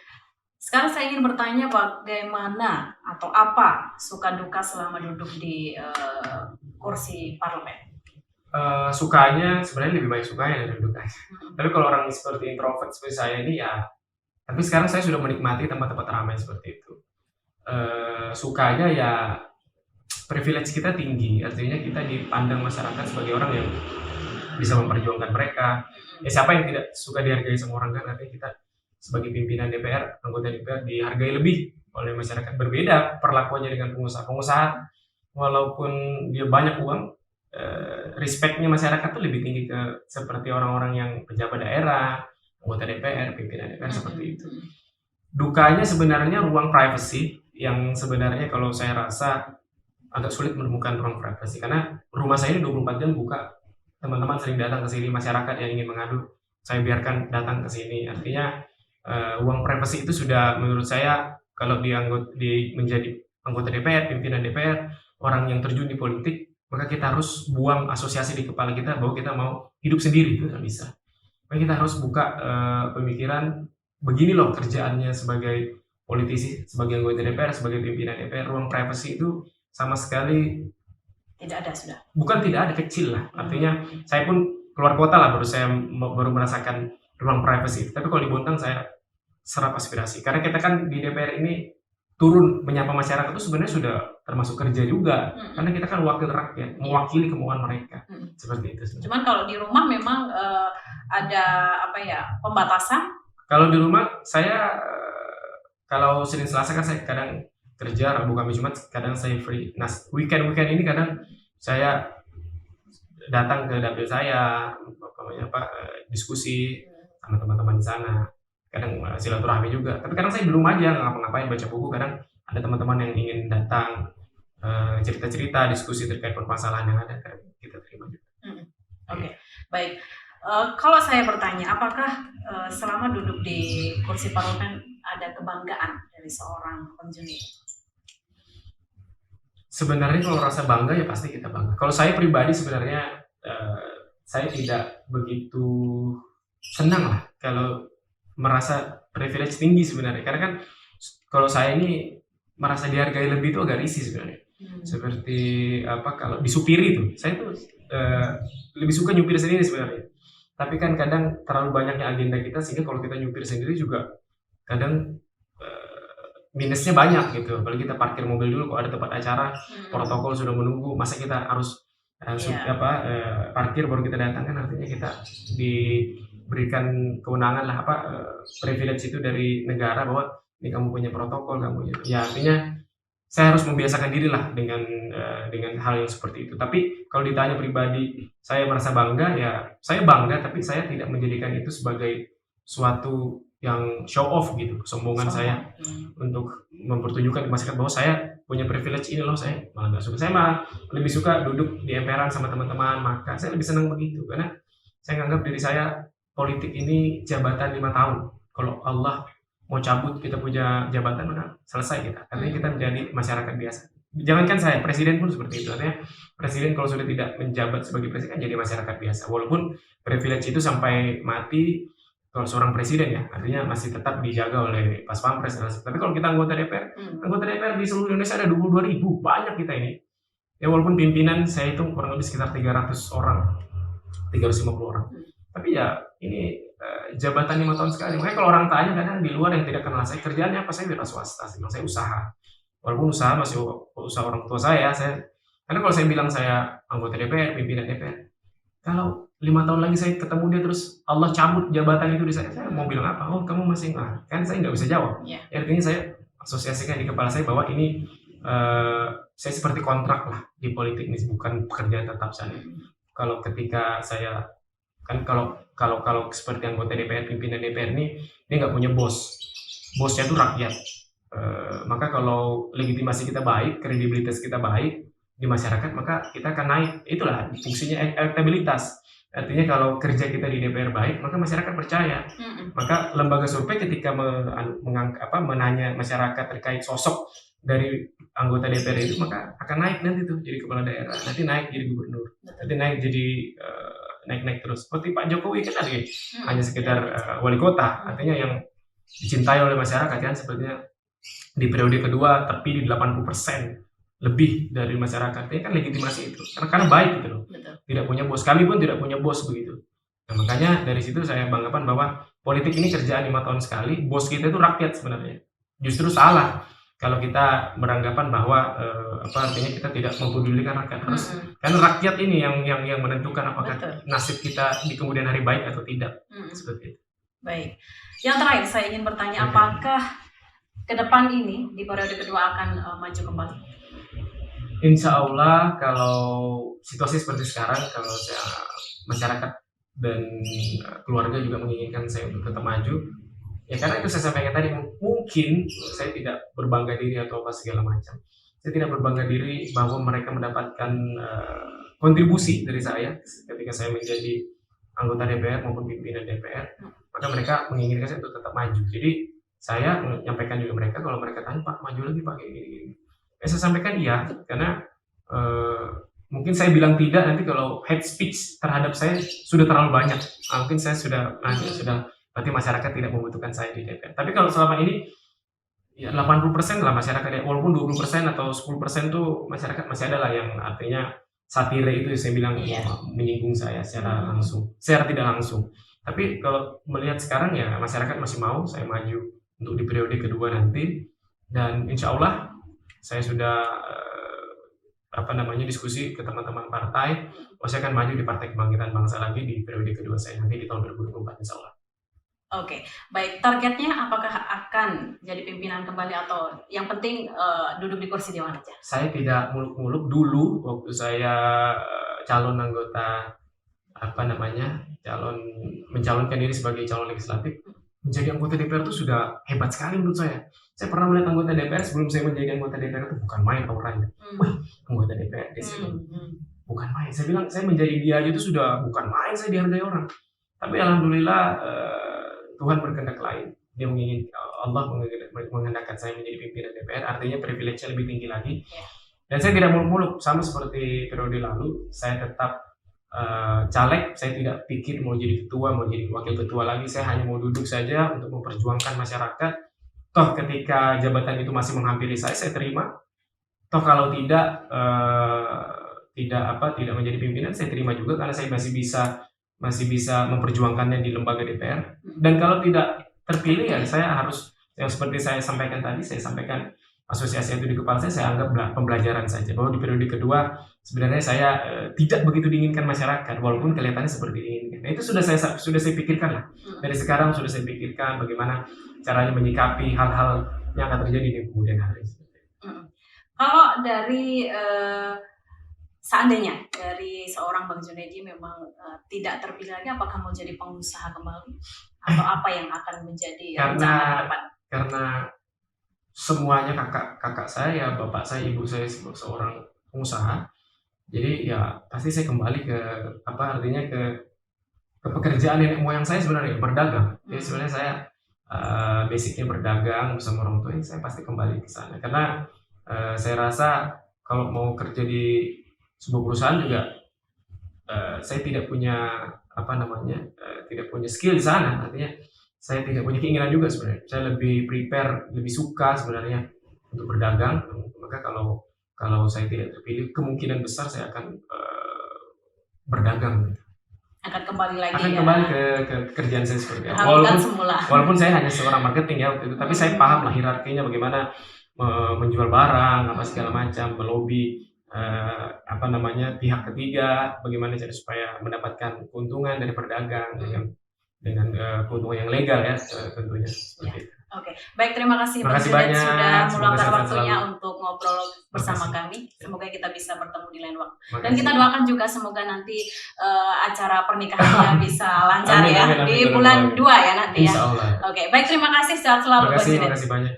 Sekarang saya ingin bertanya bagaimana atau apa suka duka selama duduk di kursi parlemen? Sukanya sebenarnya lebih banyak sukanya dari dukanya. Tapi kalau orang seperti introvert seperti saya ini ya, tapi sekarang saya sudah menikmati tempat-tempat ramai seperti itu. Sukanya ya privilege kita tinggi, artinya kita dipandang masyarakat sebagai orang yang bisa memperjuangkan mereka. Ya siapa yang tidak suka dihargai sama orang kan, artinya kita sebagai pimpinan DPR, anggota DPR dihargai lebih oleh masyarakat. Berbeda perlakuannya dengan pengusaha. Walaupun dia banyak uang, respectnya masyarakat tuh lebih tinggi ke seperti orang-orang yang pejabat daerah, anggota DPR, pimpinan DPR seperti itu. Dukanya sebenarnya ruang privacy, yang sebenarnya kalau saya rasa agak sulit menemukan ruang privacy, karena rumah saya ini 24 jam buka. Teman-teman sering datang ke sini, masyarakat yang ingin mengadu, saya biarkan datang ke sini. Artinya ruang privacy itu sudah menurut saya, kalau menjadi anggota DPR, pimpinan DPR, orang yang terjun di politik, maka kita harus buang asosiasi di kepala kita bahwa kita mau hidup sendiri, itu tidak bisa. Maka kita harus buka pemikiran, begini loh kerjaannya sebagai politisi, sebagai anggota DPR, sebagai pimpinan DPR. Ruang privacy itu sama sekali tidak ada sudah. Bukan tidak ada, kecil lah. Artinya saya pun keluar kota lah, baru merasakan ruang privacy. Tapi kalau di Bontang saya serap aspirasi. Karena kita kan di DPR ini turun menyapa masyarakat itu sebenarnya sudah termasuk kerja juga. Karena kita kan wakil rakyat, mewakili kemauan mereka. Seperti itu sebenarnya. Cuman kalau di rumah memang ada pembatasan? Kalau di rumah saya kalau Senin Selasa kan saya kadang kerja, Rabu Kamis Jumat kadang saya free. Nah, weekend ini kadang saya datang ke dapil saya, diskusi sama teman-teman di sana. kadang silaturahmi juga. Tapi kadang saya belum aja nggak ngapa-ngapain, baca buku. Kadang ada teman-teman yang ingin datang cerita-cerita, diskusi terkait permasalahan yang ada, kadang kita terima juga. Oke, baik. Kalau saya bertanya, apakah selama duduk di kursi parlemen ada kebanggaan dari seorang penjuni? Sebenarnya kalau rasa bangga ya pasti kita bangga. Kalau saya pribadi sebenarnya saya tidak begitu senang lah kalau merasa privilege tinggi sebenarnya. Karena kan kalau saya ini merasa dihargai lebih itu agak risih sebenarnya. Seperti kalau disupiri tuh, saya tuh lebih suka nyupir sendiri sebenarnya. Tapi kan kadang terlalu banyaknya agenda kita sehingga kalau kita nyupir sendiri juga kadang minusnya banyak gitu. Apalagi kita parkir mobil dulu kalau ada tempat acara, protokol sudah menunggu, masa kita harus parkir baru kita datang, kan artinya kita diberikan kewenangan lah privilege itu dari negara bahwa ini kamu punya protokol, kamu ya artinya saya harus membiasakan diri lah dengan hal yang seperti itu. Tapi kalau ditanya pribadi saya merasa bangga, ya saya bangga, tapi saya tidak menjadikan itu sebagai suatu yang show off gitu, kesombongan saya untuk mempertunjukkan ke masyarakat bahwa saya punya privilege ini loh. Saya malah nggak suka. Saya malah lebih suka duduk di emperan sama teman-teman, maka saya lebih senang begitu karena saya menganggap diri saya politik ini jabatan 5 tahun. Kalau Allah mau cabut kita punya jabatan, maka selesai kita. Artinya kita menjadi masyarakat biasa. Jangankan saya, presiden pun seperti itu. Artinya presiden kalau sudah tidak menjabat sebagai presiden jadi masyarakat biasa. Walaupun privilege itu sampai mati kalau seorang presiden ya, artinya masih tetap dijaga oleh pas pampres. Tapi kalau kita anggota DPR di seluruh Indonesia ada 22.000, banyak kita ini. Ya walaupun pimpinan saya itu kurang lebih sekitar 300 orang, 350 orang. Tapi ya ini jabatan 5 tahun sekali. Makanya kalau orang tanya kadang di luar yang tidak kenal saya, kerjaannya apa, saya wira swasta, saya usaha. Walaupun usaha masih usaha orang tua saya. Karena kalau saya bilang saya anggota DPR, pimpinan DPR, kalau 5 tahun lagi saya ketemu dia terus Allah cabut jabatan itu di saya mau bilang apa? Oh kamu masih kan saya nggak bisa jawab. Artinya saya asosiasikan di kepala saya bahwa ini saya seperti kontrak lah di politik ini, bukan pekerjaan tetap saya. Kalau ketika saya kan kalau seperti anggota DPR, pimpinan DPR ini dia nggak punya bosnya itu rakyat. Maka kalau legitimasi kita baik, kredibilitas kita baik di masyarakat, maka kita akan naik. Itulah fungsinya elektabilitas. Artinya kalau kerja kita di DPR baik, maka masyarakat percaya. Maka lembaga survei ketika menanya masyarakat terkait sosok dari anggota DPR itu, maka akan naik nanti tuh jadi kepala daerah, nanti naik jadi gubernur, nanti naik jadi naik terus. Seperti Pak Jokowi kan tadi hanya sekedar wali kota, artinya yang dicintai oleh masyarakat kan, sepertinya di periode kedua terpilih 80% lebih dari masyarakat. Ini kan legitimasi itu karena baik gitu loh. Tidak punya bos, kami pun tidak punya bos begitu. Nah makanya dari situ saya banggakan bahwa politik ini kerjaan 5 tahun sekali. Bos kita itu rakyat sebenarnya. Justru salah kalau kita beranggapan bahwa artinya kita tidak mempedulikan rakyat. Harus karena rakyat ini yang menentukan apakah nasib kita di kemudian hari baik atau tidak. Seperti itu. Baik. Yang terakhir saya ingin bertanya, apakah ke depan ini di periode kedua akan maju kembali? Insya Allah kalau situasi seperti sekarang, kalau masyarakat dan keluarga juga menginginkan saya untuk tetap maju, ya karena itu saya sampaikan tadi, mungkin saya tidak berbangga diri atau apa segala macam. Saya tidak berbangga diri bahwa mereka mendapatkan kontribusi dari saya ketika saya menjadi anggota DPR maupun pimpinan DPR, maka mereka menginginkan saya untuk tetap maju. Jadi saya menyampaikan juga mereka, kalau mereka tanya Pak maju lagi Pak gini. Saya sampaikan iya, karena mungkin saya bilang tidak nanti kalau hate speech terhadap saya sudah terlalu banyak. Mungkin saya sudah berarti masyarakat tidak membutuhkan saya di DPR. Tapi kalau selama ini ya 80% lah masyarakat, ya, walaupun 20% atau 10% tuh masyarakat masih ada lah yang artinya satire itu saya bilang menyinggung saya secara langsung, secara tidak langsung. Tapi kalau melihat sekarang ya masyarakat masih mau saya maju untuk di periode kedua nanti, dan insya Allah saya sudah diskusi ke teman-teman partai, saya akan maju di Partai Kebangkitan Bangsa lagi di periode kedua saya nanti di tahun 2024 insya Allah. Oke, baik. Targetnya apakah akan jadi pimpinan kembali atau yang penting duduk di kursi dewan aja? Saya tidak muluk-muluk. Dulu waktu saya calon anggota mencalonkan diri sebagai calon legislatif, menjadi anggota DPR itu sudah hebat sekali menurut saya. Saya pernah melihat anggota DPR sebelum saya menjadi anggota DPR itu bukan main auranya. Wih, anggota DPR bukan main. Saya bilang saya menjadi dia aja itu sudah bukan main, saya dihargai orang. Tapi alhamdulillah Tuhan berkehendak lain. Dia Allah menghendakkan saya menjadi pimpinan DPR, artinya privilege-nya lebih tinggi lagi. Dan saya tidak muluk-muluk, sama seperti periode lalu, saya tetap caleg, saya tidak pikir mau jadi ketua, mau jadi wakil ketua lagi, saya hanya mau duduk saja untuk memperjuangkan masyarakat. Toh ketika jabatan itu masih menghampiri saya terima. Toh kalau tidak menjadi pimpinan, saya terima juga karena saya masih bisa memperjuangkannya di lembaga DPR. Dan kalau tidak terpilih ya saya harus, yang seperti saya sampaikan tadi, saya sampaikan asosiasi itu di kepala saya anggap pembelajaran saja, bahwa di periode kedua sebenarnya saya tidak begitu diinginkan masyarakat, walaupun kelihatannya seperti diinginkan. Nah, itu sudah saya pikirkan lah. Dari sekarang sudah saya pikirkan bagaimana caranya menyikapi hal-hal yang akan terjadi di kemudian hari. Kalau dari seandainya dari seorang Bang Junaidi memang tidak terpilih lagi, apakah mau jadi pengusaha kembali atau apa yang akan menjadi rencana ke depan? Karena semuanya kakak saya, bapak saya, ibu saya seorang pengusaha, jadi ya pasti saya kembali ke artinya ke pekerjaan nenek moyang saya sebenarnya, berdagang. Jadi sebenarnya saya basicnya berdagang bersama orang tua, saya pasti kembali ke sana karena saya rasa kalau mau kerja di sebuah perusahaan juga saya tidak punya tidak punya skill di sana, artinya saya tidak punya keinginan juga sebenarnya. Saya lebih prepare, lebih suka sebenarnya untuk berdagang. Maka kalau saya tidak terpilih, kemungkinan besar saya akan berdagang. Akan kembali lagi akan ya? Kembali ke kerjaan saya seperti apa. Walaupun saya hanya seorang marketing ya waktu itu, tapi saya paham lah hierarkinya bagaimana menjual barang, apa segala macam, melobi pihak ketiga, bagaimana cara supaya mendapatkan keuntungan dari berdagang dengan keuntungan yang legal ya tentunya. Oke, baik, terima kasih Bang Junaidi sudah meluangkan waktunya untuk ngobrol bersama kami. Semoga kita bisa bertemu di lain waktu. Dan kita doakan juga semoga nanti acara pernikahannya bisa lancar di bulan 2 ya nanti ya. Oke, baik, terima kasih, sehat selalu Bang Junaidi. Terima kasih banyak.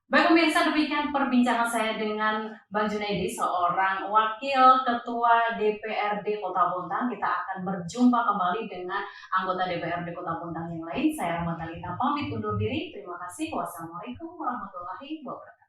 Baik pemirsa, demikian perbincangan saya dengan Bang Junaidi, seorang wakil ketua DPRD Kota Bontang. Kita akan berjumpa kembali dengan anggota DPRD Kota Bontang yang lain. Saya Rahmat Alita pamit undur diri. Terima kasih. Wassalamualaikum warahmatullahi wabarakatuh.